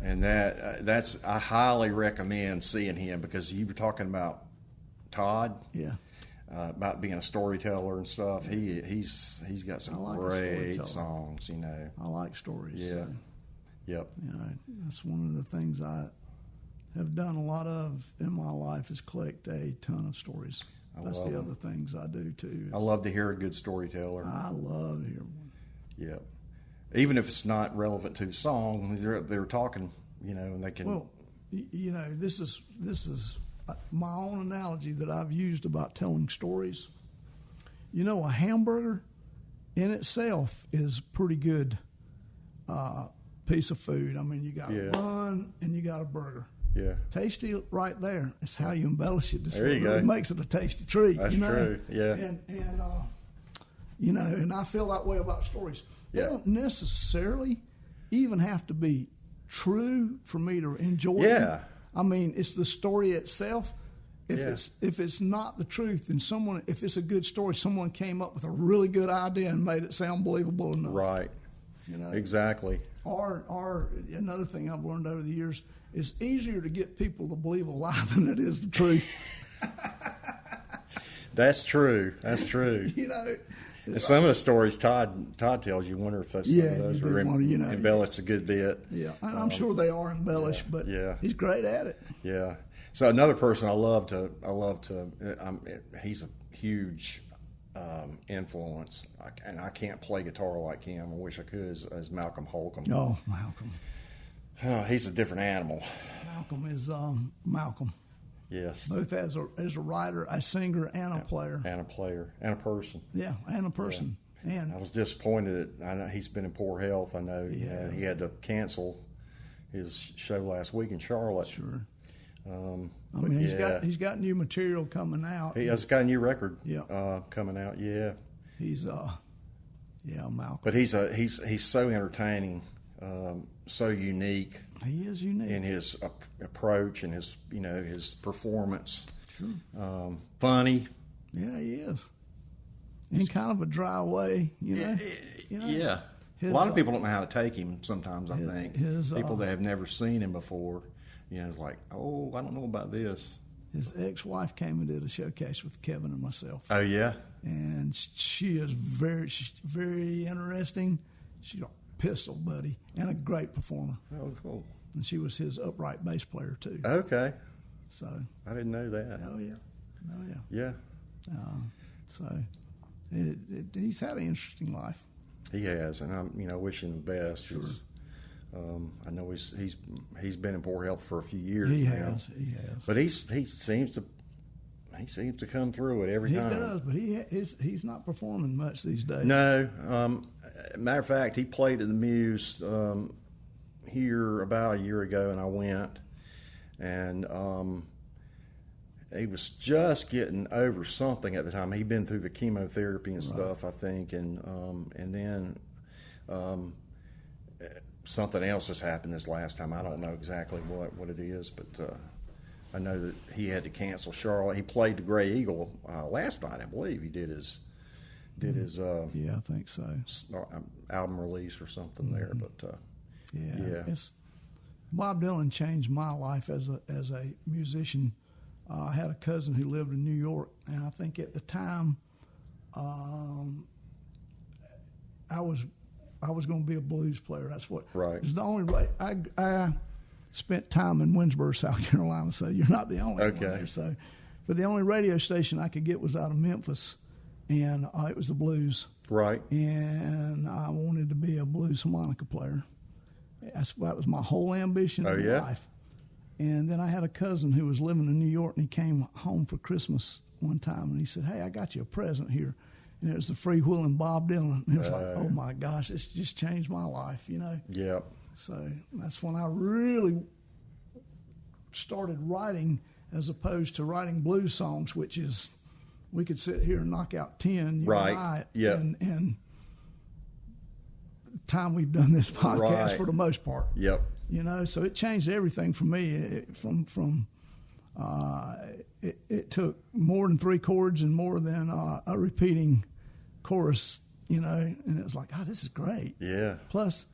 and that's I highly recommend seeing him, because you were talking about Todd, about being a storyteller and stuff. He's got some great songs. I like stories. Yeah, so. Yep. That's one of the things I have done a lot of in my life, is collect a ton of stories. That's the other things I do too. I love to hear a good storyteller. I love to hear one. Yep. Even if it's not relevant to the song, they're talking, and they can. Well, this is my own analogy that I've used about telling stories. A hamburger in itself is a pretty good piece of food. I mean, you got a bun and you got a burger. Yeah. Tasty right there. It's how you embellish it. There you go. It makes it a tasty treat. That's true. Yeah. And I feel that way about stories. They don't necessarily even have to be true for me to enjoy them. I mean, it's the story itself. If it's not the truth, and if it's a good story, someone came up with a really good idea and made it sound believable enough. Right. Exactly. Or another thing I've learned over the years, it's easier to get people to believe a lie than it is the truth. That's true. And some of the stories Todd tells, you wonder if some of those are embellished a good bit. Yeah, and I'm sure they are embellished, but he's great at it. Yeah. So another person I love to. He's a huge influence, and I can't play guitar like him. I wish I could. As Malcolm Holcomb. Oh, Malcolm. He's a different animal. Malcolm is Malcolm. Yes. Both as a writer, a singer, and a player. And a person. Yeah, and a person. Yeah. And I was disappointed. I know he's been in poor health. I know he had to cancel his show last week in Charlotte. Sure. He's got new material coming out. He has got a new record coming out. Yeah. He's Malcolm. But he's so entertaining. so unique. He is unique in his approach and his his performance. Sure. Funny. Yeah, he is. In kind of a dry way, Yeah. A lot of people don't know how to take him sometimes, I think. People that have never seen him before, it's like, oh, I don't know about this. His ex-wife came and did a showcase with Kevin and myself. Oh, yeah? And she's very interesting. She's a pistol buddy and a great performer. Oh, cool. And she was his upright bass player, too. Okay. So. I didn't know that. Oh, yeah. Oh, yeah. Yeah. So he's had an interesting life. He has, and I'm wishing the best. Sure. I know he's been in poor health for a few years. He now. has. But he seems to come through it every time. He does, but he's not performing much these days. No. Matter of fact, he played at the Muse here about a year ago, and I went, and he was just getting over something at the time. He'd been through the chemotherapy and stuff, I think, and then something else has happened this last time. I don't know exactly what it is, but I know that he had to cancel Charlotte. He played the Gray Eagle last night, I believe. He did his yeah, I think so. Album release or something there, but yeah. Bob Dylan changed my life as a musician. I had a cousin who lived in New York, and I think at the time, I was going to be a blues player. That's what. Right. It was the only way. I spent time in Winsboro, South Carolina, so you're not the only one there. So, but the only radio station I could get was out of Memphis, and it was the blues. Right. And I wanted to be a blues harmonica player. That was my whole ambition in life. And then I had a cousin who was living in New York, and he came home for Christmas one time, and he said, "Hey, I got you a present here." And it was the freewheeling Bob Dylan. And it was like, oh, my gosh, it's just changed my life, Yep. So that's when I really started writing as opposed to writing blues songs, which is, we could sit here and knock out 10. Right. Yeah. And the time we've done this podcast for the most part. Yep. So it changed everything for me. It took more than 3 chords and more than a repeating chorus, and it was like, this is great. Yeah. Plus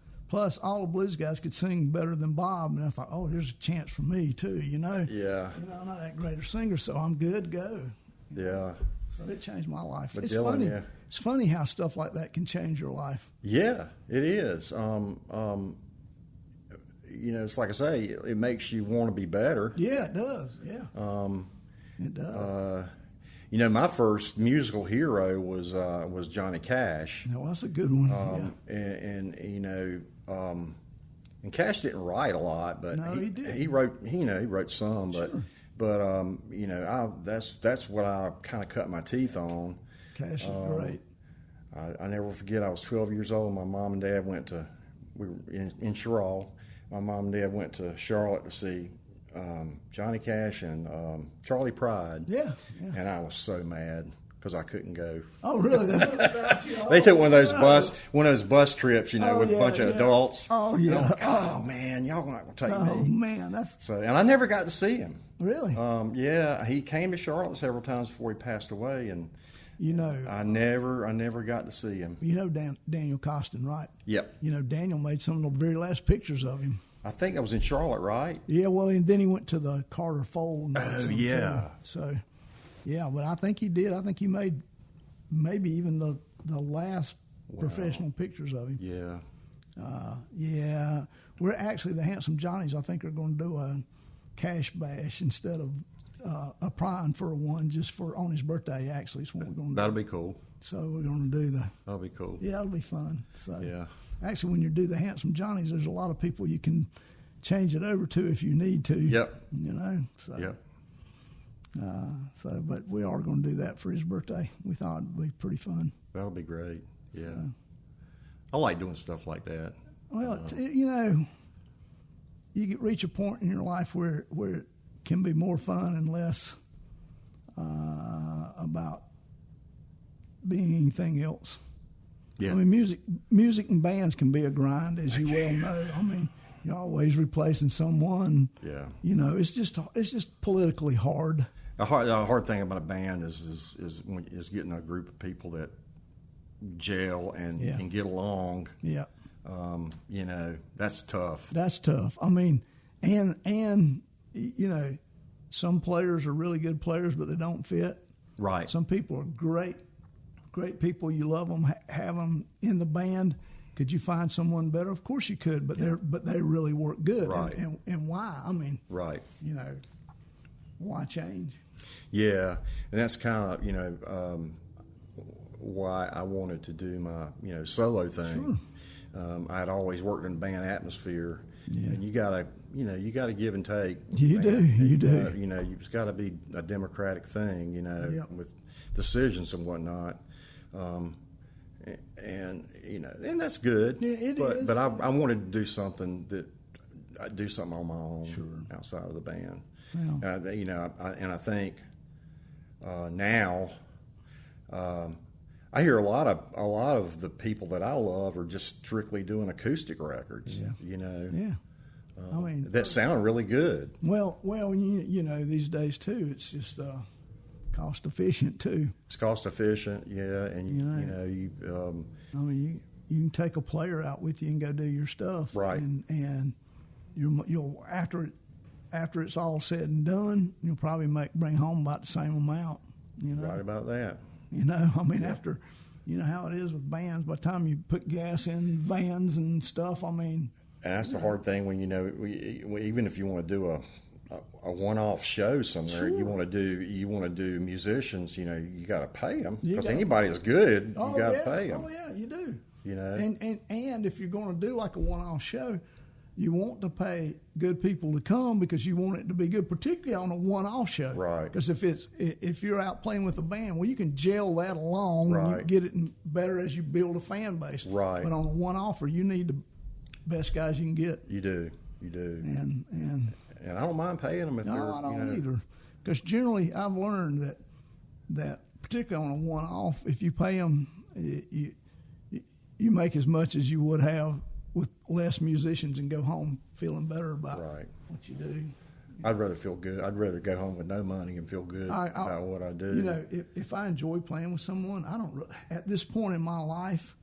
all the blues guys could sing better than Bob, and I thought, here's a chance for me too, Yeah. I'm not that great a singer, so I'm good, go. Yeah. So it changed my life. But it's Dylan, funny. yeah. It's funny how stuff like that can change your life. Yeah, it is. It's like I say, it makes you want to be better. Yeah, it does. Yeah. It does. My first musical hero was Johnny Cash. No, that's a good one. And Cash didn't write a lot, but he did. He wrote some, Sure. but that's what I kind of cut my teeth on. Cash is great. I never forget. I was 12 years old. My mom and dad we were in Chwraw. My mom and dad went to Charlotte to see Johnny Cash and Charlie Pride. Yeah. And I was so mad because I couldn't go. Oh, really? They took one of those bus trips, with a bunch of adults. Oh, yeah. Like, oh man, y'all not gonna take me. Oh man, that's so. And I never got to see him. Really. Yeah, he came to Charlotte several times before he passed away, and I never got to see him. Daniel Costin, right? Yep. Daniel made some of the very last pictures of him. I think that was in Charlotte, right? Yeah, well, and then he went to the Carter Fold. Oh, yeah. So, yeah, but I think he did. I think he made maybe even the last professional pictures of him. Yeah. Yeah. We're actually, the Handsome Johnnies, I think, are going to do a cash bash instead of applying for one just for on his birthday, actually. Is what we're going to do. That'll be cool. So we're going to do That'll be cool. Yeah, it'll be fun. So yeah. Actually, when you do the Handsome Johnnies, there's a lot of people you can change it over to if you need to. Yep. So. Yep. But we are going to do that for his birthday. We thought it'd be pretty fun. That'll be great. Yeah. I like doing stuff like that. Well, you reach a point in your life where it can be more fun and less about being anything else. Yeah. I mean, music and bands can be a grind, as you well know. I mean, you're always replacing someone. Yeah. You know, it's just politically hard. The hard thing about a band is getting a group of people that gel and can get along. Yeah. You know, that's tough. That's tough. I mean, and you know, some players are really good players, but they don't fit. Right. Some people are great people. You love them, have them in the band. Could you find someone better? Of course you could, but they really work good. Right. And why? I mean, right. You know, why change? Yeah, and that's kind of, you know, why I wanted to do my, you know, solo thing. Sure. I had always worked in a band atmosphere, and you gotta give and take. You do. You know, it's got to be a democratic thing, you know, with decisions and whatnot. And you know, and that's good. Yeah, it is. But I wanted to do something I do something on my own outside of the band. Yeah. You know, I think now I hear a lot of the people that I love are just strictly doing acoustic records. Yeah. You know. Yeah. I mean, that sound really good. Well, you know, these days too, it's just cost efficient too. It's cost efficient, yeah, and you know, I mean, you can take a player out with you and go do your stuff, right? And you'll after it's all said and done, you'll probably bring home about the same amount. You know, right about that. You know, I mean, after, you know how it is with bands. By the time you put gas in vans and stuff, I mean. And that's the hard thing when, you know, even if you want to do a one-off show somewhere, you want to do musicians, you know, you got to pay them, because anybody that's good, you got to pay them. Oh yeah, you do. You know, and if you're going to do like a one-off show, you want to pay good people to come because you want it to be good, particularly on a one-off show. Right. Because if you're out playing with a band, well, you can gel that along, and you get it better as you build a fan base. Right. But on a one-offer, you need the best guys you can get. You do. And I don't mind paying them if they're. No, I don't either. Because generally, I've learned that particularly on a one-off, if you pay them, you make as much as you would have with less musicians and go home feeling better about what you do. I'd rather feel good. I'd rather go home with no money and feel good about what I do. You know, if I enjoy playing with someone, I don't. At this point in my life,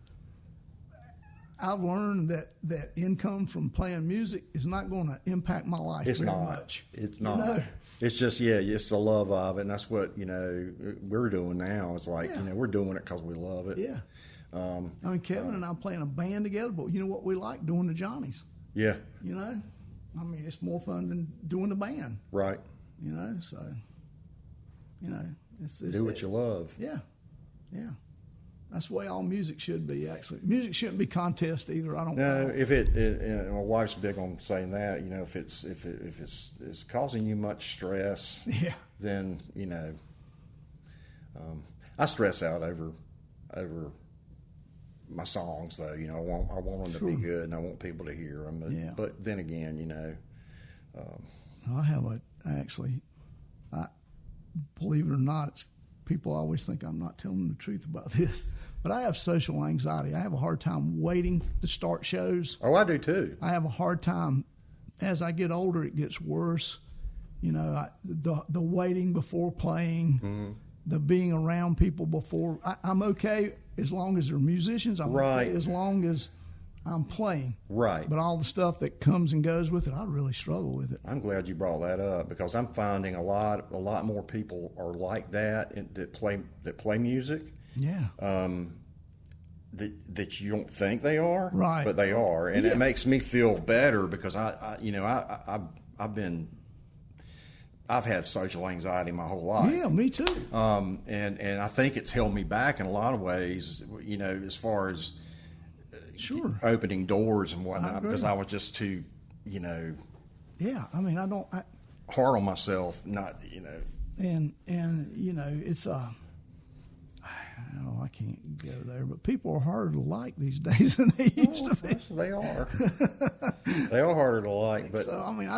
I've learned that income from playing music is not going to impact my life very much. It's not. You know? It's just, it's the love of it, and that's what, you know, we're doing now. It's like, you know, we're doing it because we love it. Yeah. I mean, Kevin and I play in a band together, but you know what we like? Doing the Johnnies. Yeah. You know? I mean, it's more fun than doing the band. Right. You know, so, you know. It's do what you love. Yeah. Yeah. That's the way all music should be, actually. Music shouldn't be contest either. I don't know. No, if my wife's big on saying that, you know, if it's causing you much stress, then, you know, I stress out over my songs, though. You know, I want them to be good, and I want people to hear them. But then again, you know, I have believe it or not, people always think I'm not telling them the truth about this, but I have social anxiety. I have a hard time waiting to start shows. Oh, I do too. I have a hard time. As I get older, it gets worse. You know, the waiting before playing, the being around people before. I'm okay as long as they're musicians. I'm okay as long as I'm playing. Right. But all the stuff that comes and goes with it, I really struggle with it. I'm glad you brought that up, because I'm finding a lot more people are like that that play music. Yeah. That you don't think they are, right? But they are, and it makes me feel better, because I've had social anxiety my whole life. Yeah, me too. And I think it's held me back in a lot of ways, you know, as far as opening doors and whatnot, because I was just too, you know. Yeah, I mean, hard on myself, not, you know. And you know, it's I can't go there, but people are harder to like these days than they used to be. They are. They are harder to like, but so I mean,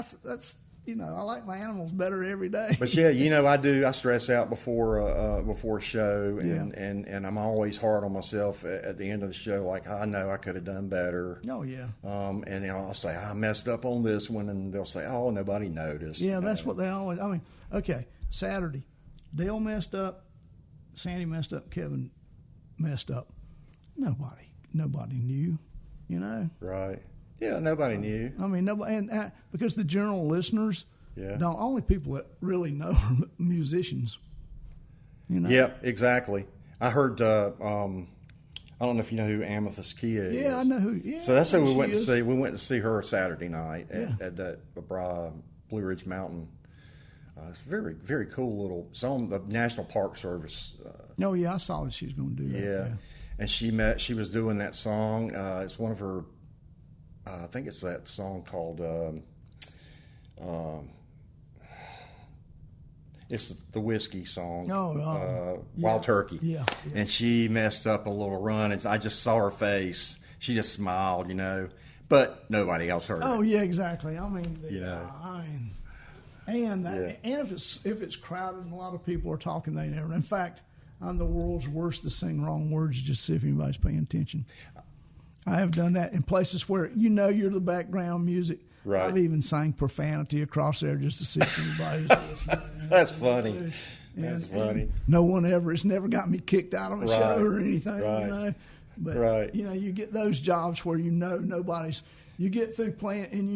I like my animals better every day. But yeah, I stress out before a show, and I'm always hard on myself at the end of the show. Like, I know I could have done better. Oh yeah. And I'll say I messed up on this one, and they'll say, "Oh, nobody noticed." Yeah, that's what they always. I mean, okay, Saturday, Dale messed up, Sandy messed up, Kevin messed up. Nobody knew, Right. Yeah, nobody knew. I mean, nobody, and because the general listeners, the only people that really know are musicians. Yeah, exactly. I heard. I don't know if you know who Amethyst Kia is. Yeah, I know who. Yeah, so that's who we went to is. see. We went to see her Saturday night at that Blue Ridge Mountain. It's very, very cool little. It's on the National Park Service. Oh yeah, I saw that she was going to do that. Yeah, and she was doing that song. It's one of her. I think it's that song called. It's the whiskey song. Wild Turkey. Yeah. And she messed up a little run, and I just saw her face. She just smiled, but nobody else heard it. Oh yeah, exactly. I mean, and if it's crowded and a lot of people are talking, they never. In fact, I'm the world's worst to sing wrong words just to see if anybody's paying attention. I have done that in places where you're the background music. Right. I've even sang profanity across there just to see if anybody's listening. That's funny. That's funny. And no one it's never got me kicked out of a show or anything, Right. But, you get those jobs where nobody's, you get through playing and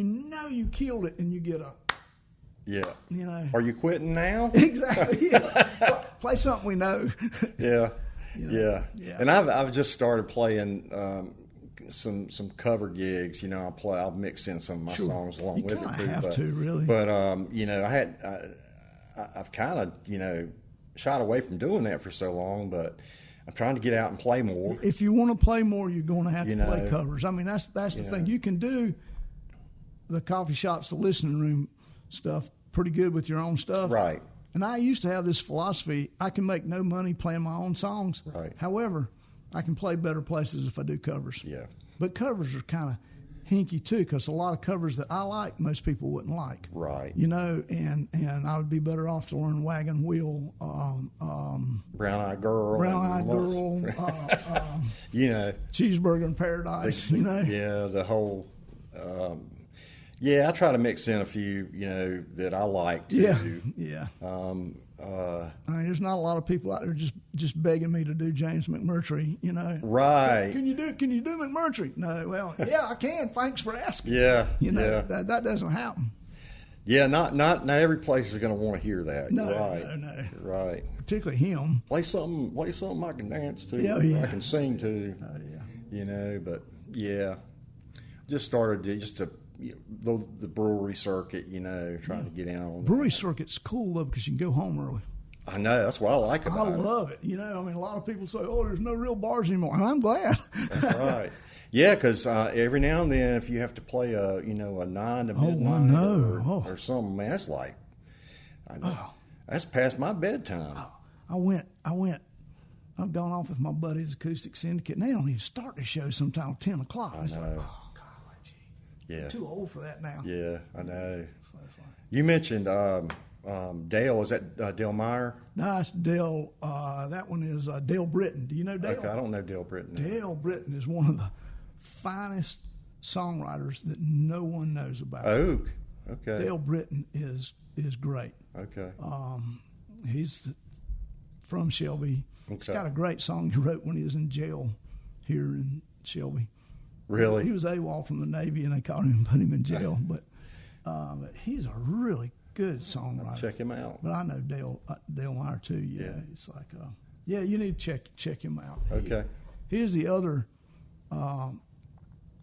you killed it and you get a, yeah. Are you quitting now? Exactly. Yeah. Play something we know. Yeah. Yeah. And I've just started playing some cover gigs. I'll mix in some of my songs along with it too. You have to really. But I've kind of shied away from doing that for so long, but I'm trying to get out and play more. If you want to play more, you're going to have to play covers. I mean, that's the thing. You can do the coffee shops, the listening room stuff pretty good with your own stuff. Right. And I used to have this philosophy, I can make no money playing my own songs. Right. However, I can play better places if I do covers. Yeah. But covers are kind of hinky too, because a lot of covers that I like, most people wouldn't like. Right. And I would be better off to learn Wagon Wheel, Brown Eyed Girl. Cheeseburger in Paradise, Yeah, the whole. I try to mix in a few, that I like too. Yeah. I mean, there's not a lot of people out there just begging me to do James McMurtry, Right. Can you do McMurtry? No, well, yeah, I can. Thanks for asking. Yeah. That doesn't happen. Yeah, not every place is going to want to hear that. No, right. no. Right. Particularly him. Play something I can dance to. Yeah. I can sing to. But just started to the brewery circuit, trying to get in on brewery circuit's cool though because you can go home early. I know, that's what I like about it. I love it. I mean, a lot of people say, "Oh, there's no real bars anymore," and I'm glad. That's right. Yeah, because every now and then, if you have to play a 9 to midnight or something, man, that's like, that's past my bedtime. I've gone off with my buddies, Acoustic Syndicate, and they don't even start the show sometime at 10 o'clock. I know. It's like, oh, God, yeah. I'm too old for that now. Yeah, I know. You mentioned Dale. Is that Dale Meyer? No, it's Dale. That one is Dale Britton. Do you know Dale? Okay, I don't know Dale Britton. Dale Britton is one of the finest songwriters that no one knows about. Oh, okay. Dale Britton is great. Okay. He's from Shelby. Okay. He's got a great song he wrote when he was in jail here in Shelby. Really? He was AWOL from the Navy, and they caught him and put him in jail. But he's a really good songwriter. Check him out. But I know Dale Meyer too. Yeah. It's like, you need to check him out. Okay. He's the other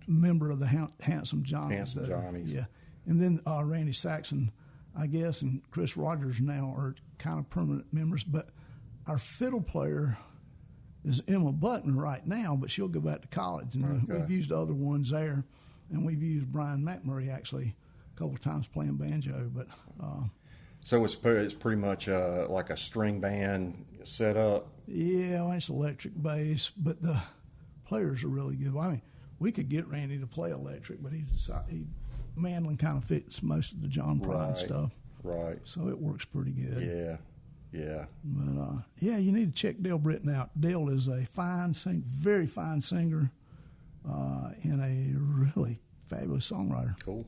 member of the Handsome Johnnies. Handsome Johnnies. Yeah. And then Randy Saxon, I guess, and Chris Rogers now are kind of permanent members. But our fiddle player is Emma Buckner right now, but she'll go back to college. And we've used other ones there. And we've used Brian McMurray, actually, a couple of times playing banjo. But so it's pretty much like a string band set up? Yeah, well, it's electric bass, but the players are really good. I mean, we could get Randy to play electric, but he mandolin kind of fits most of the John Prine Right. stuff. Right. So it works pretty good. Yeah. Yeah. But yeah, you need to check Dale Britton out. Dale is a very fine singer, and a really fabulous songwriter. Cool.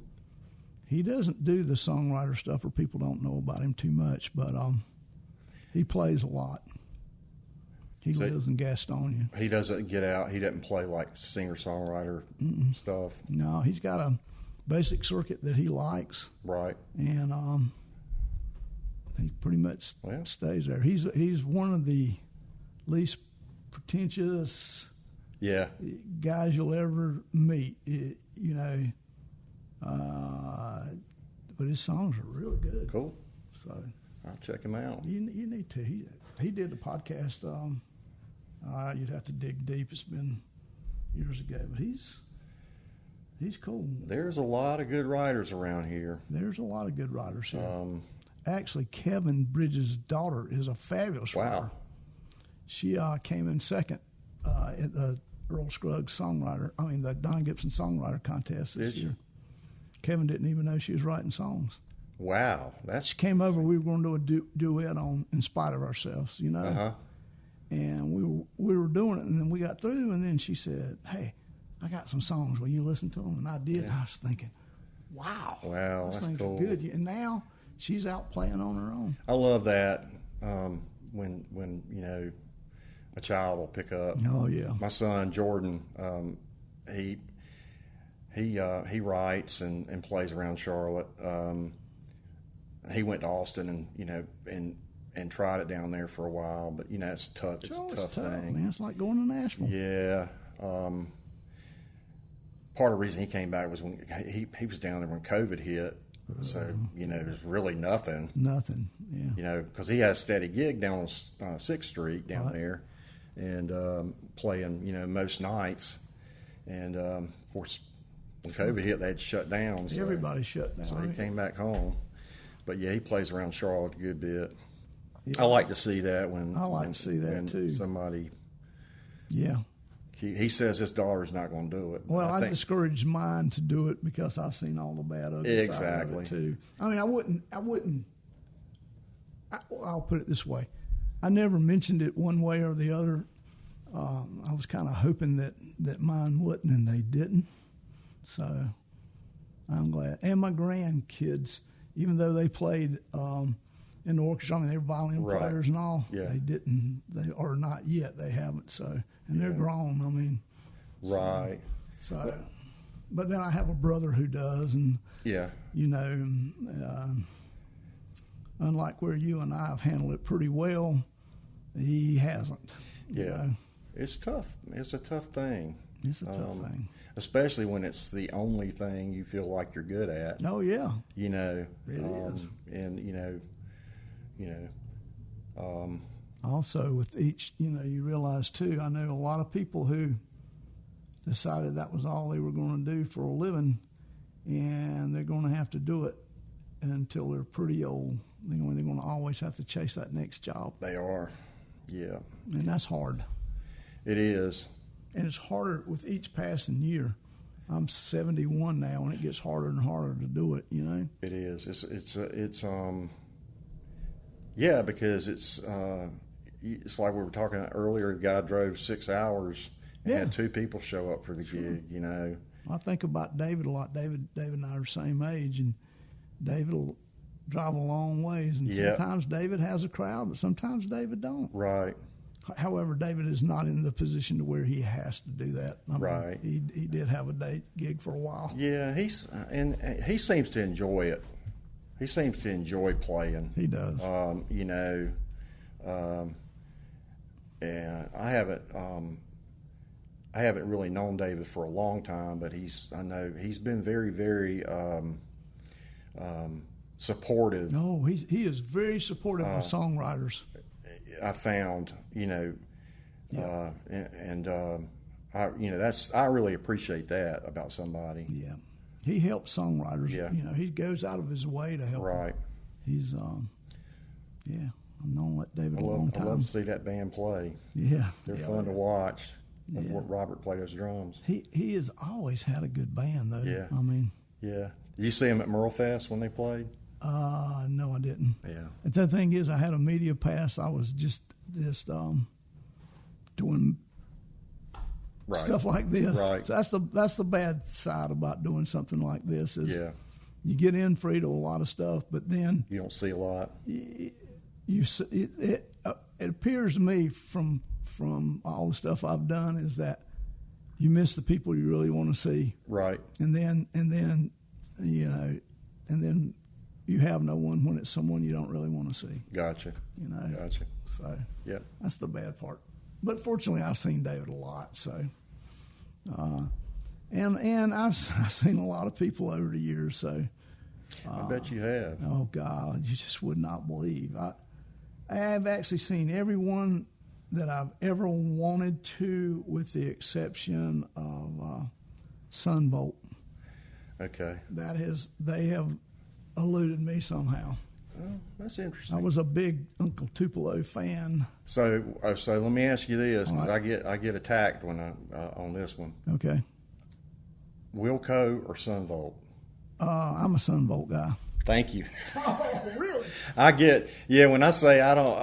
He doesn't do the songwriter stuff, or people don't know about him too much, but he plays a lot. He lives in Gastonia. He doesn't get out. He doesn't play like singer-songwriter stuff. No, he's got a basic circuit that he likes, Right. and he pretty much stays there. He's one of the least pretentious Yeah. guys you'll ever meet. But his songs are really good. Cool. So I'll check him out. you need to. He did the podcast. You'd have to dig deep. It's been years ago, but he's cool. There's a lot of good writers around here. There's a lot of good writers here. Actually, Kevin Bridges' daughter is a fabulous writer. Wow. She came in second at the Earl Scruggs the Don Gibson Songwriter Contest this Did she? year. Kevin didn't even know she was writing songs. Wow. That's She came over. We were going to do a duet on "In Spite of Ourselves," Uh-huh. and we were doing it, and then we got through, and then she said, "Hey, I got some songs. Will you listen to them?" And I did. And I was thinking, "Wow, Wow, those that's things cool. are good." And now she's out playing on her own. I love that when a child will pick up. Oh yeah. My son Jordan, he writes and plays around Charlotte. He went to Austin and tried it down there for a while, but it's tough. It's a tough thing. Man. It's like going to Nashville. Yeah. Part of the reason he came back was when he was down there when COVID hit. So, there's really nothing. Nothing. Yeah. Because he has a steady gig down on 6th Street down there and playing, most nights. And, of course, when COVID hit, they had shut down. So, Everybody shut down. So he right? came back home. But, yeah, he plays around Charlotte a good bit. Yeah. I like to see that when to see that, when too. somebody Yeah. he says his daughter's not going to do it. Well, I think discourage mine to do it because I've seen all the bad ugly side of Exactly. it too. I mean, I'll put it this way. I never mentioned it one way or the other. I was kind of hoping that mine wouldn't, and they didn't. So I'm glad. And my grandkids, even though they played in the orchestra, I mean, they were violin Right. players and all, Yeah. they didn't. They are not yet. They haven't. So, and they're grown. I mean, right. so, but then I have a brother who does, and Yeah. Unlike where you and I have handled it pretty well, he hasn't. you Yeah. know. It's tough. It's a tough thing. It's a tough thing. Especially when it's the only thing you feel like you're good at. Oh yeah, It It is. And also with each, you realize too, I know a lot of people who decided that was all they were going to do for a living, and they're going to have to do it until they're pretty old. They're going to always have to chase that next job, they are. Yeah. and that's hard. It is. And it's harder with each passing year. I'm 71 now, and it gets harder and harder to do it. It is. It's yeah, because it's like we were talking earlier. The guy drove 6 hours and had 2 people show up for the gig. I think about David a lot. David and I are the same age, and David will drive a long ways, and Yep. sometimes David has a crowd, but sometimes David don't. Right. However, David is not in the position to where he has to do that. I mean, Right. He did have a day gig for a while. Yeah, he seems to enjoy it. He seems to enjoy playing. He does. And I haven't really known David for a long time, but I know he's been very, very supportive. No, he is very supportive of songwriters. I found, Yeah. I really appreciate that about somebody. Yeah, he helps songwriters. Yeah. He goes out of his way to help. Right. Them. He's yeah. I've known David a long I time. love to see that band play. Yeah, They're yeah, fun to watch. Yeah. Robert play those drums. He has always had a good band though. Yeah. I mean, Yeah. Did you see them at Merle Fest when they played? No, I didn't. Yeah. And the thing is, I had a media pass. I was just doing Right. stuff like this. Right. So that's the bad side about doing something like this is Yeah. you get in free to a lot of stuff, but then You don't see a lot. it appears to me from all the stuff I've done is that you miss the people you really want to see, Right. and then you know, and then you have no one when it's someone you don't really want to see. Gotcha. You know. Gotcha. So Yep. that's the bad part. But fortunately, I've seen David a lot. So, and I've seen a lot of people over the years. So, I bet you have. oh God, you just would not believe. I have actually seen everyone that I've ever wanted to, with the exception of Sunvolt. Okay. They have eluded me somehow. Oh, that's interesting. I was a big Uncle Tupelo fan. So let me ask you this, because right. I get attacked when I on this one. Okay. Wilco or Sunvolt? I'm a Sunvolt guy. Thank you. Oh, really? When I say I don't,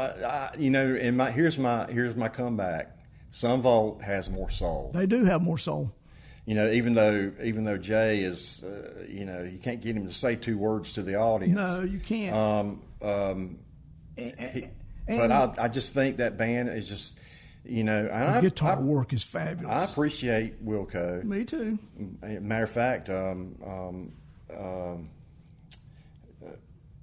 here's my comeback. Sunvolt has more soul. They do have more soul. Even though Jay is, you can't get him to say two words to the audience. No, you can't. But I just think that band is just, the guitar work is fabulous. I appreciate Wilco. Me too. Matter of fact,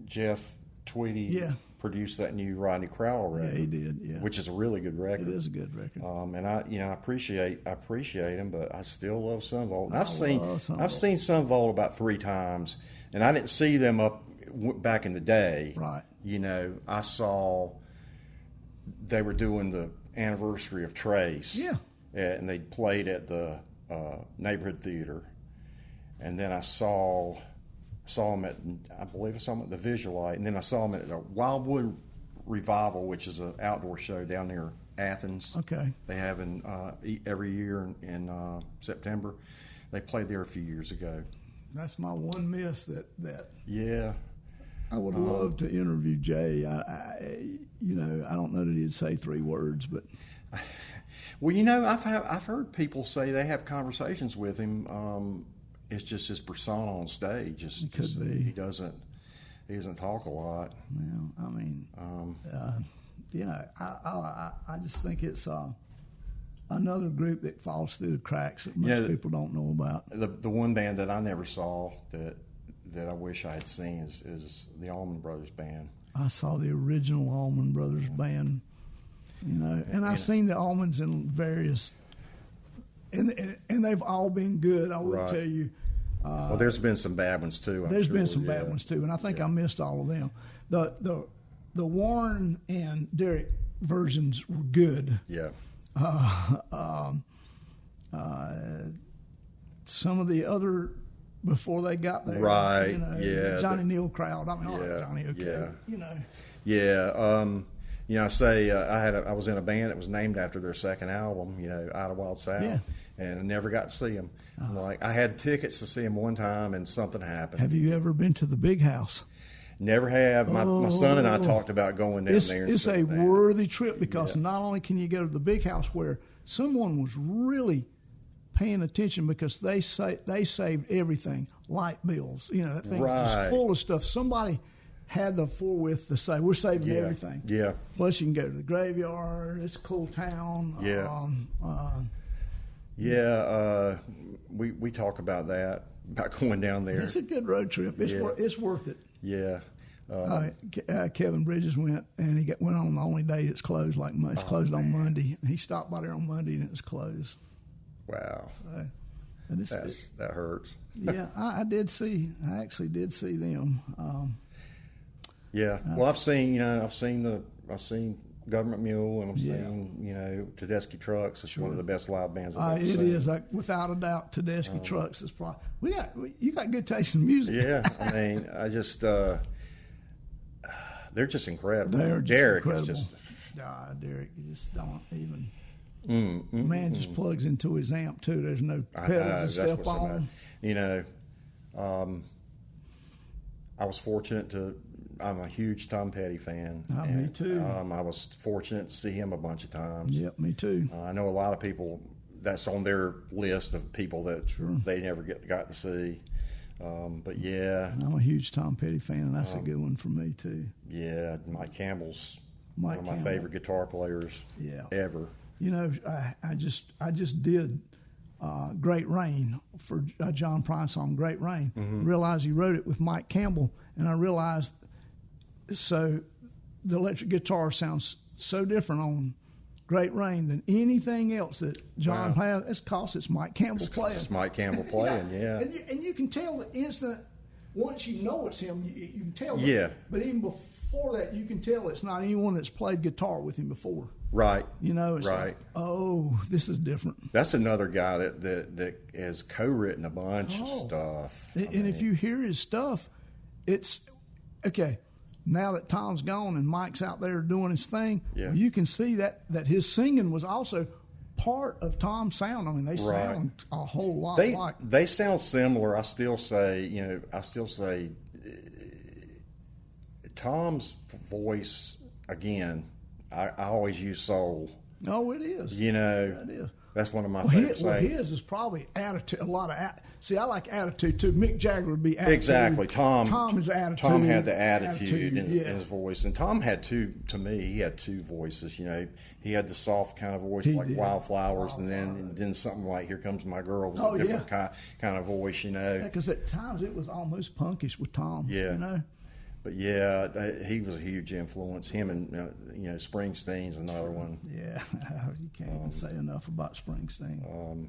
Jeff Tweedy produced that new Rodney Crowell record. Yeah, he did. Yeah, which is a really good record. It is a good record. And I appreciate him, but I still love Sunvolt. And I've Sunvolt. seen Sunvolt about 3 times, and I didn't see them up back in the day. Right. I saw they were doing the anniversary of Trace. Yeah. And they played at the neighborhood theater, and then I saw them at, I believe I saw them at the Visualite, and then I saw them at the Wildwood Revival, which is an outdoor show down near Athens. Okay. They have every year in September. They played there a few years ago. That's my one miss that Yeah. I would love to interview Jay. I don't know that he'd say 3 words, but well, I've heard people say they have conversations with him. It's just his persona on stage. He doesn't talk a lot. Well, I mean, I just think it's another group that falls through the cracks that most people don't know about. The one band that I never saw that I wish I had seen is the Allman Brothers Band. I saw the original Allman Brothers Band, and I've seen the Allmans in various, and they've all been good. I will tell you. Well, there's been some bad ones too. There's been some bad ones too, and I think I missed all of them. The Warren and Derek versions were good. Yeah. Some of the other before they got there, right? Johnny Neal crowd. I mean, Johnny, okay, I was in a band that was named after their second album, Out of Wild South, and I never got to see them. I had tickets to see them one time, and something happened. Have you ever been to the Big House? Never have. My son and I talked about going down there. It's a worthy trip because not only can you go to the Big House where someone was really paying attention because they saved everything, light bills. That thing was full of stuff. Somebody had the forthwith to say, we're saving everything. Yeah. Plus you can go to the graveyard. It's a cool town. Yeah. We talk about that, about going down there. It's a good road trip. It's worth it. Yeah. Kevin Bridges went, and he went on the only day it's closed. It's closed on Monday. He stopped by there on Monday, and it was closed. Wow. So, that hurts. Yeah, I actually did see them. Well, I've seen Government Mule, and I've seen Tedeschi Trucks. It's one of the best live bands I've ever seen. It is, without a doubt. Tedeschi Trucks is probably you got good taste in music. Yeah, I mean, I just they're just incredible. Derek is just Derek, you just don't even. Man just plugs into his amp too. There's no pedals to step on. I was fortunate to. I'm a huge Tom Petty fan. Me too. I was fortunate to see him a bunch of times. Yep, me too. I know a lot of people that's on their list of people that they never got to see. But yeah, I'm a huge Tom Petty fan, and that's a good one for me too. Yeah, Mike Campbell's one of my favorite guitar players ever. You know, I just did Great Rain for John Prine song, Great Rain. Realized he wrote it with Mike Campbell, and I realized so the electric guitar sounds so different on Great Rain than anything else that John has. It's because it's Mike Campbell playing. It's Mike Campbell playing, yeah. And you can tell the instant, once you know it's him, you can tell. Yeah. But even before that, you can tell it's not anyone that's played guitar with him before. Right. You know, it's like, oh, this is different. That's another guy that has co-written a bunch of stuff. And if you hear his stuff, it's, okay, now that Tom's gone and Mike's out there doing his thing, you can see that his singing was also part of Tom's sound. I mean, they sound a whole lot alike. They sound similar. I still say Tom's voice, again, I always use soul. Oh, it is. You know, it is. That's one of my favorite sayings. His is probably attitude. A lot of see, I like attitude too. Mick Jagger would be attitude. Exactly. Tom is attitude. Tom had the attitude in his voice, and Tom had two. To me, he had two voices. You know, he had the soft kind of voice like Wildflowers, and then something like "Here Comes My Girl" was a different kind of voice. You know, because at times it was almost punkish with Tom. Yeah. You know. But yeah, he was a huge influence. Him and Springsteen's another one. Yeah, you can't even say enough about Springsteen.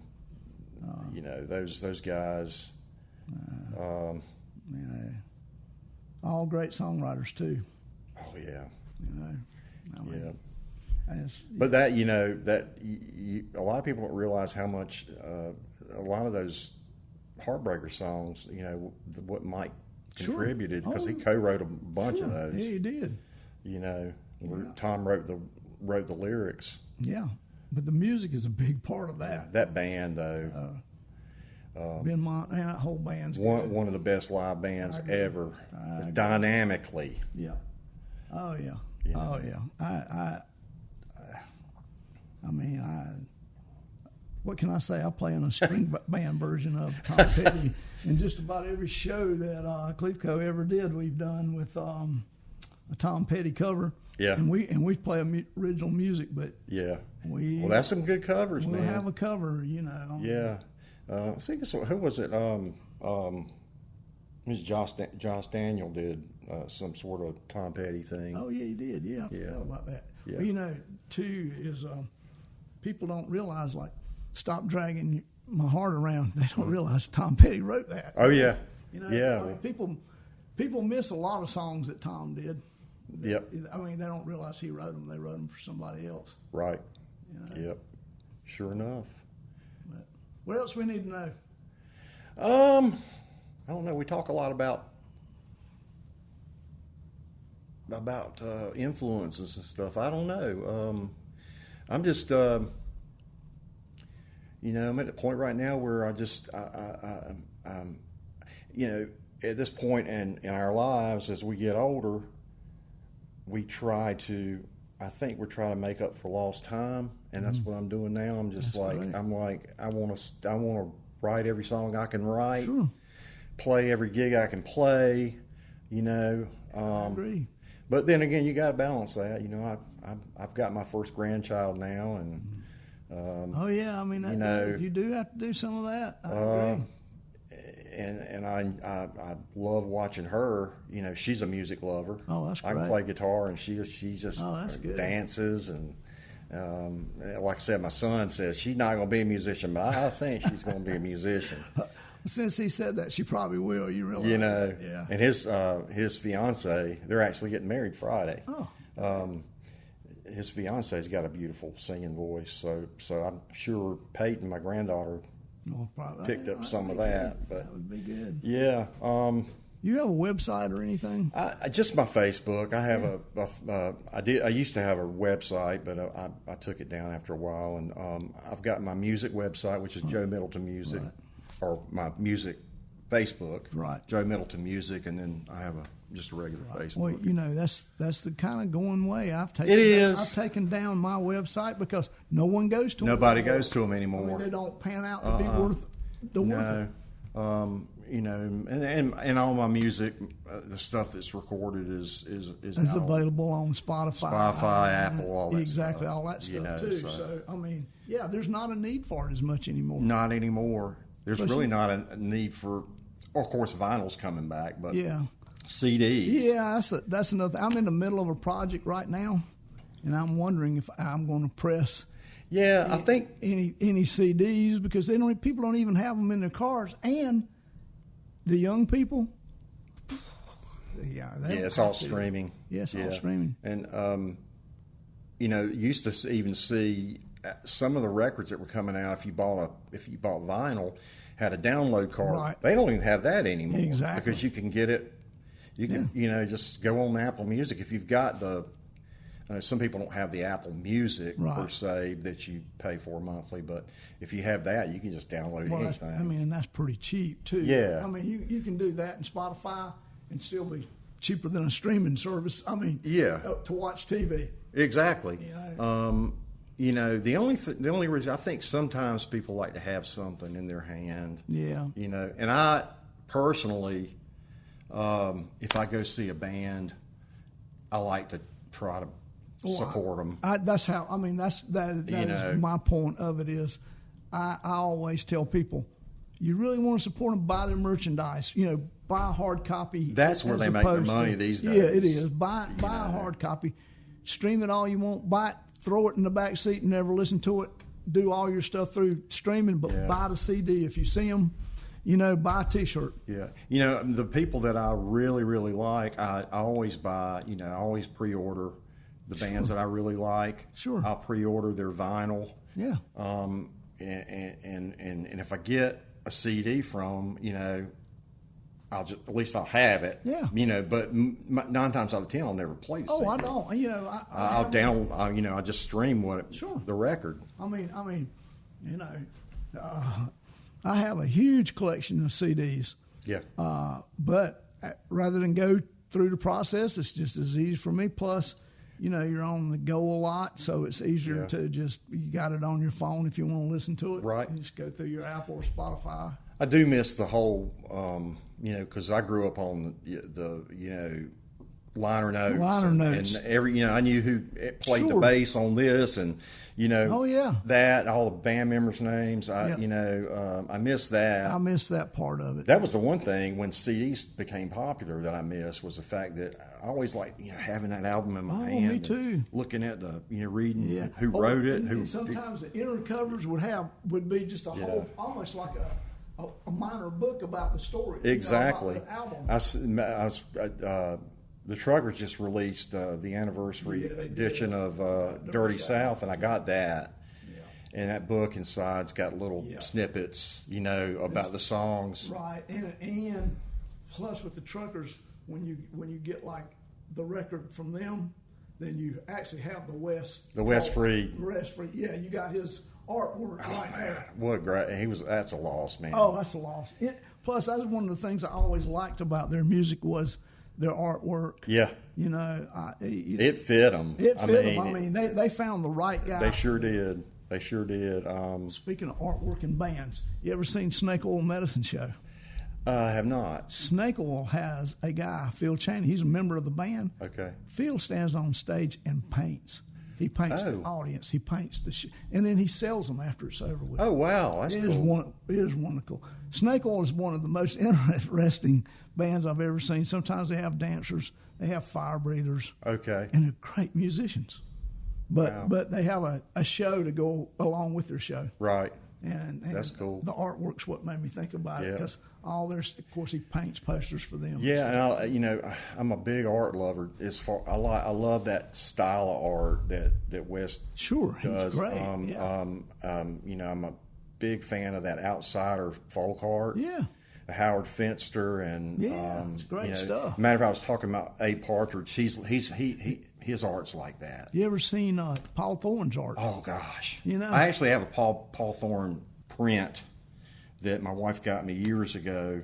Those guys. All great songwriters too. Oh yeah. But that a lot of people don't realize how much a lot of those Heartbreaker songs. What Mike contributed because he co-wrote a bunch of those. Yeah, he did. Tom wrote the lyrics. Yeah, but the music is a big part of that. That band, though, Ben Mont and that whole band's one of the best live bands ever, dynamically. Yeah. Oh yeah. Oh yeah. I mean, what can I say? I play in a string band version of Tom Petty, and just about every show that Cleveco ever did, we've done with a Tom Petty cover. Yeah, and we play original music, but well, that's some good covers, man. We have a cover, Yeah, I think who was it? Josh Daniel did some sort of Tom Petty thing. Oh yeah, he did. Yeah, I forgot about that. Yeah. But, too is people don't realize like. Stop dragging my heart around. They don't realize Tom Petty wrote that. Oh yeah, I mean, people miss a lot of songs that Tom did. Yep. I mean, they don't realize he wrote them. They wrote them for somebody else. Right. Yep. Sure enough. But what else we need to know? I don't know. We talk a lot about influences and stuff. I don't know. I'm just. I'm at the point right now where at this point in our lives, as we get older, we're trying to make up for lost time, and that's what I'm doing now. I'm just I want to write every song I can write, play every gig I can play, I agree. But then again, you got to balance that. I've got my first grandchild now, and I mean, you do have to do some of that. I agree. And I love watching her. She's a music lover. Oh, that's great. I can play guitar, and she just dances, and like I said, my son says she's not going to be a musician, but I think she's going to be a musician. Since he said that, she probably will. You realize? Yeah. And his fiance, they're actually getting married Friday. Oh. His fiance's got a beautiful singing voice, so I'm sure Peyton, my granddaughter, picked up some of that. But that would be good. Yeah. You have a website or anything? Just my Facebook. I have I used to have a website, but I took it down after a while, and I've got my music website, which is Joe Middleton Music, or my music Facebook, Right. Joe Middleton Music, and then I have just a regular Facebook. Well, you know, that's the kind of going way. I've taken down my website because no one goes to them. Nobody goes to them I mean, anymore. they don't pan out to be worth the worth it. You know, and all my music, the stuff that's recorded is It's now available on Spotify, Apple, all that exactly, stuff, all that stuff you know, too. So I mean, yeah, there's not a need for it as much anymore. Not anymore. There's But really not a need for, of course, vinyl's coming back, but Yeah, CDs. yeah, that's another. I'm in the middle of a project right now, and I'm wondering if I'm going to press. Yeah, I think any CDs because people don't even have them in their cars, and the young people. it's all streaming. Yes, all streaming. And you know, used to even see some of the records that were coming out. If you bought vinyl, had a download card. Right. They don't even have that anymore. Exactly. Because you can get it. You can you know, just go on Apple Music if you've got the. Some people don't have the Apple Music per se that you pay for monthly, but if you have that, you can just download anything. And that's pretty cheap too. Yeah. I mean, you can do that in Spotify and still be cheaper than a streaming service. I mean, to watch TV. Exactly. You know, you know, the only reason I think sometimes people like to have something in their hand. Yeah. You know, and I personally, if I go see a band, I like to try to support them. That's how. I mean, that is my point of it. Is I always tell people, you really want to support them, buy their merchandise. You know, buy a hard copy. That's where they make their money these days. Yeah, it is. Buy a hard copy, stream it all you want. Buy it, throw it in the back seat, and never listen to it. Do all your stuff through streaming, but buy the CD if you see them. You know, buy a T-shirt. Yeah. You know, the people that I really, really like, I always buy. You know, I always pre-order the bands that I really like. Sure. I'll pre-order their vinyl. Yeah. And if I get a CD from, you know, at least I'll have it. Yeah. You know, but 9 times out of 10 I'll never play the CD. I don't. You know, I just stream the record. I mean, you know, I have a huge collection of CDs. Yeah. But rather than go through the process, it's just as easy for me. Plus, you know, you're on the go a lot, so it's easier to you got it on your phone if you want to listen to it. Right. You just go through your Apple or Spotify. I do miss the whole, you know, because I grew up on the you know, liner notes. And I knew who played the bass on this, and you know, that all the band members' names. You know, I miss that. I miss that part of it. That was the one thing when CDs became popular that I missed was the fact that I always liked, you know, having that album in my hand. Me too. Looking at reading who wrote it. And sometimes the inner covers would be just a whole, almost like a minor book about the story. Exactly. You know, about the album. The Truckers just released the anniversary edition of Dirty South, and I got that. Yeah. And that book inside's got little snippets, you know, about the songs. Right, and plus with the Truckers, when you get like the record from them, then you actually have the West Freed. Yeah, you got his artwork there. What a great! That's a loss, man. Oh, that's a loss. Plus, that was one of the things I always liked about their music was their artwork. Yeah. You know, it fit them. It fit them. I mean, they found the right guy. They sure did. Speaking of artwork and bands, you ever seen Snake Oil Medicine Show? I have not. Snake Oil has a guy, Phil Chaney. He's a member of the band. Okay. Phil stands on stage and paints. He paints the audience. He paints and then he sells them after it's over with. Oh, wow. That's cool. It is wonderful. Snake Oil is one of the most interesting bands I've ever seen. Sometimes they have dancers. They have fire breathers. Okay. And they're great musicians. But they have a show to go along with their show. Right. And that's cool. The artwork's what made me think about it because of course, he paints posters for them. Yeah, and you know, I'm a big art lover. I love that style of art that West does. He's great. You know, I'm a big fan of that outsider folk art. Yeah. Howard Finster and it's great stuff. Matter of fact, I was talking about Abe Partridge. His art's like that. You ever seen Paul Thorne's art? Oh gosh, you know, I actually have a Paul Thorne print that my wife got me years ago.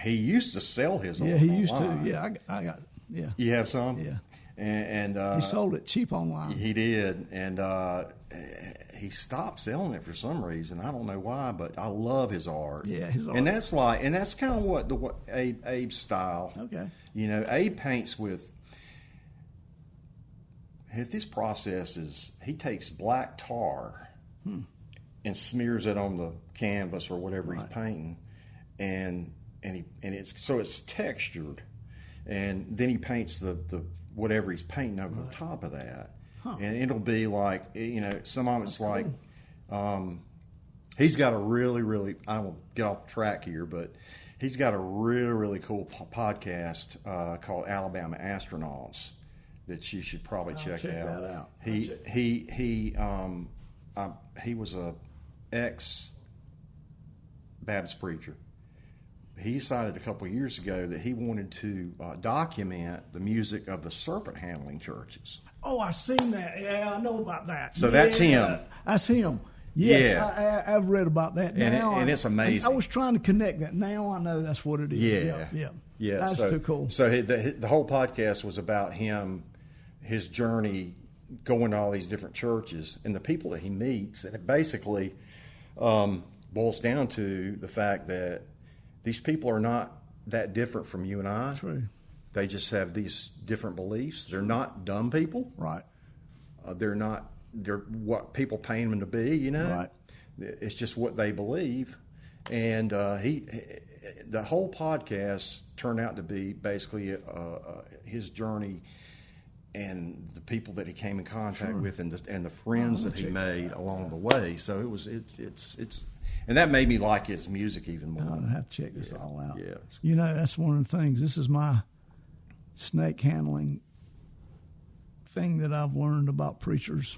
He used to sell his art. Yeah, he used online. to. Yeah, I got. Yeah. You have some? Yeah. And He sold it cheap online. He did, and he stopped selling it for some reason. I don't know why, but I love his art. Yeah, his art. And that's kind of what Abe's style. Okay. You know, Abe paints with. His process is he takes black tar and smears it on the canvas or whatever he's painting, and it's textured, and then he paints the whatever he's painting over the top of that, and it'll be like, you know, some of it's like, he's got a really I don't get off track here, but he's got a really cool podcast called Alabama Astronauts that you should probably check that out. He was a ex Baptist preacher. He decided a couple of years ago that he wanted to document the music of the serpent handling churches. Oh, I seen that. Yeah, I know about that. So that's him. That's him. Yes, Yeah. I've read about that. Now And it's amazing. I was trying to connect that. Now I know that's what it is. Yeah. Yeah. That's too cool. So the whole podcast was about him, his journey going to all these different churches and the people that he meets. And it basically boils down to the fact that these people are not that different from you and I. True. They just have these different beliefs. They're not dumb people. Right. They're what people paint them to be, you know. Right. It's just what they believe. And the whole podcast turned out to be basically his journey and the people that he came in contact with, and the friends that he made along the way. So it's and that made me like his music even more. I'll have to check this all out. Yeah. You know, that's one of the things. This is my snake handling thing that I've learned about preachers.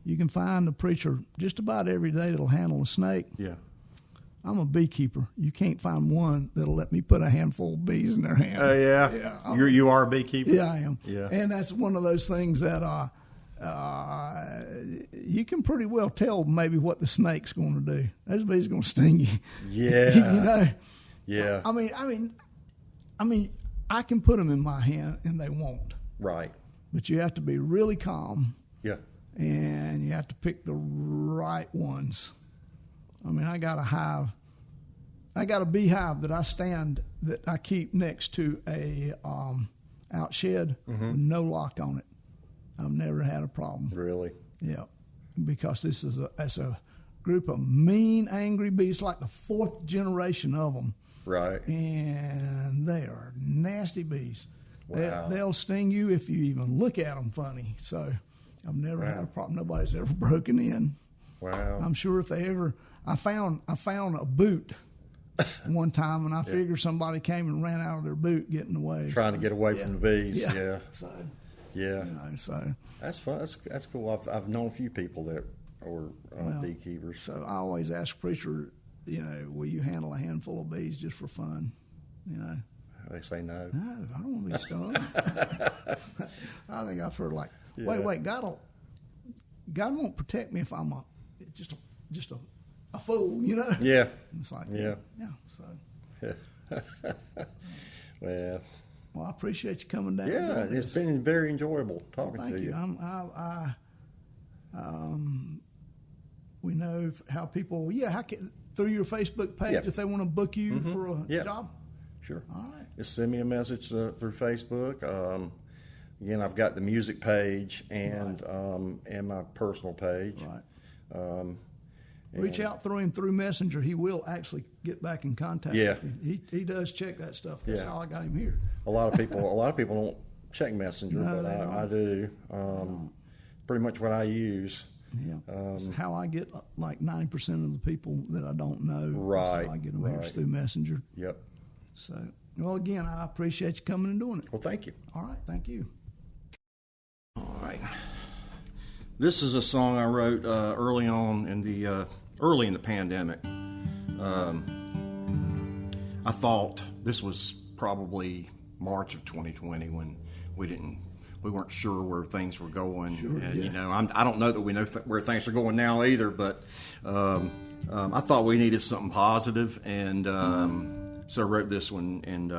You can find a preacher just about every day that'll handle a snake. Yeah. I'm a beekeeper. You can't find one that'll let me put a handful of bees in their hand. Oh, yeah? You are a beekeeper? Yeah, I am. Yeah. And that's one of those things that you can pretty well tell maybe what the snake's going to do. Those bees are going to sting you. Yeah. You know? Yeah. I mean, I can put them in my hand and they won't. Right. But you have to be really calm. Yeah. And you have to pick the right ones. I mean, I got a beehive that I keep next to a out shed with no lock on it. I've never had a problem. Really? Yeah, because this is a group of mean, angry bees, like the fourth generation of them. Right. And they are nasty bees. Wow. They'll sting you if you even look at them funny. So I've never had a problem. Nobody's ever broken in. Wow. I'm sure if they ever, I found a boot one time, and I figured somebody came and ran out of their boot getting away. Trying to get away from the bees. Yeah. So, yeah. you know, so That's fun. That's cool. I've known a few people that are beekeepers. So I always ask preacher, you know, will you handle a handful of bees just for fun? You know. They say no. No, I don't want to be stung. I think I've heard like, wait, God won't protect me if I'm just a fool, you know? Yeah. It's like, yeah. So. Well, I appreciate you coming down. Yeah, it's been very enjoyable talking Thank to you. We know how people, through your Facebook page, if they want to book you for a job. Sure. All right. Just send me a message through Facebook. Again, I've got the music page and my personal page. Right. Reach out through him through Messenger. He will actually get back in contact with you. He does check that stuff. That's how I got him here. A lot of people don't check Messenger, but I do. Pretty much what I use. Yeah, that's how I get like 90% of the people that I don't know. Right. That's how I get them here through Messenger. Yep. So, well, again, I appreciate you coming and doing it. Well, thank you. All right, thank you. All right. This is a song I wrote early in the pandemic. I thought this was probably March of 2020 when we weren't sure where things were going. You know, I don't know that we know where things are going now either, but I thought we needed something positive, and So I wrote this one, and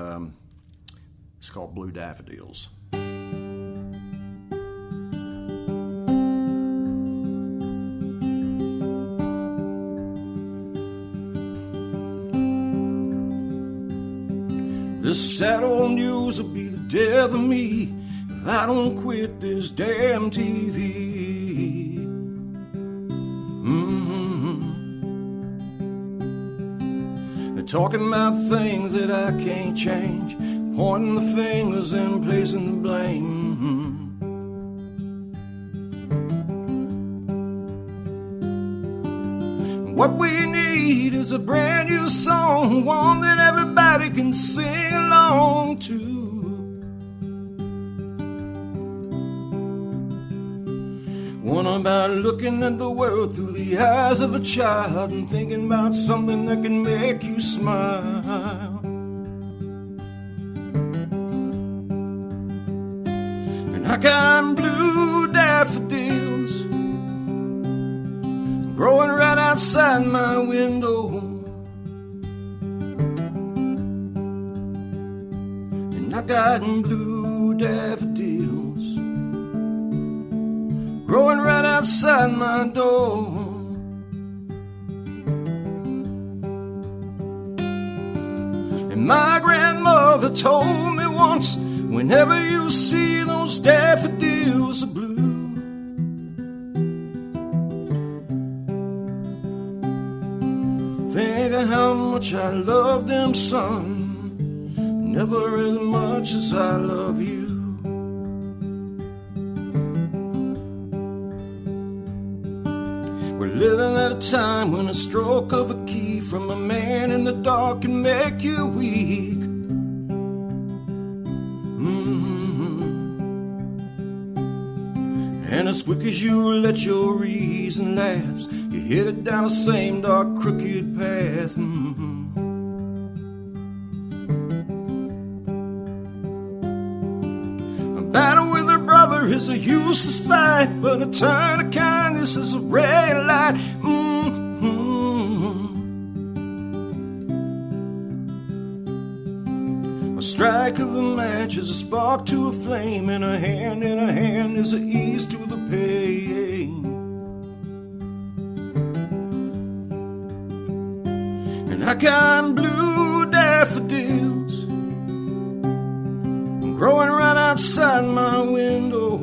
it's called Blue Daffodils. This sad old news will be the death of me if I don't quit this damn TV. They're talking about things that I can't change, pointing the fingers and placing the blame. What we need is a brand new song, one that everybody can sing along to. One about looking at the world through the eyes of a child and thinking about something that can make you smile. And I got blue daffodils growing right outside my window, and I got blue daffodils growing right outside my door. And my grandmother told me once, whenever you see those daffodils are blue, think of how much I love them, son, never as much as I love you. We're living at a time when a stroke of a key from a man in the dark can make you weak. And as quick as you let your reason lapse, you hit it down the same dark crooked path. A battle with her brother is a useless fight, but a turn of kindness is a ray of light. A strike of a match is a spark to a flame, and a hand in a hand is an ease to the pain. And I got blue daffodils growing right outside my window,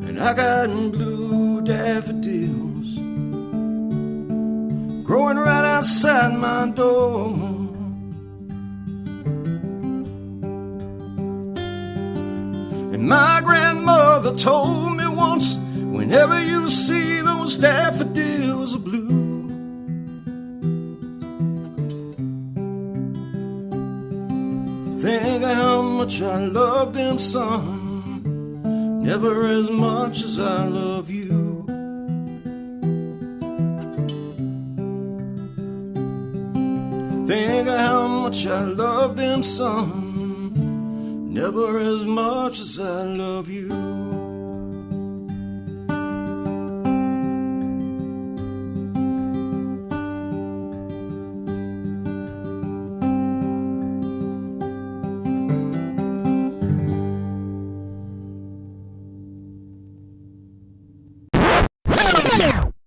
and I got blue daffodils growing right outside my door. And my grandmother told me once, whenever you see those daffodils are blue, think of how much I love them, son, never as much as I love you. Think of how much I love them, son, never as much as I love you.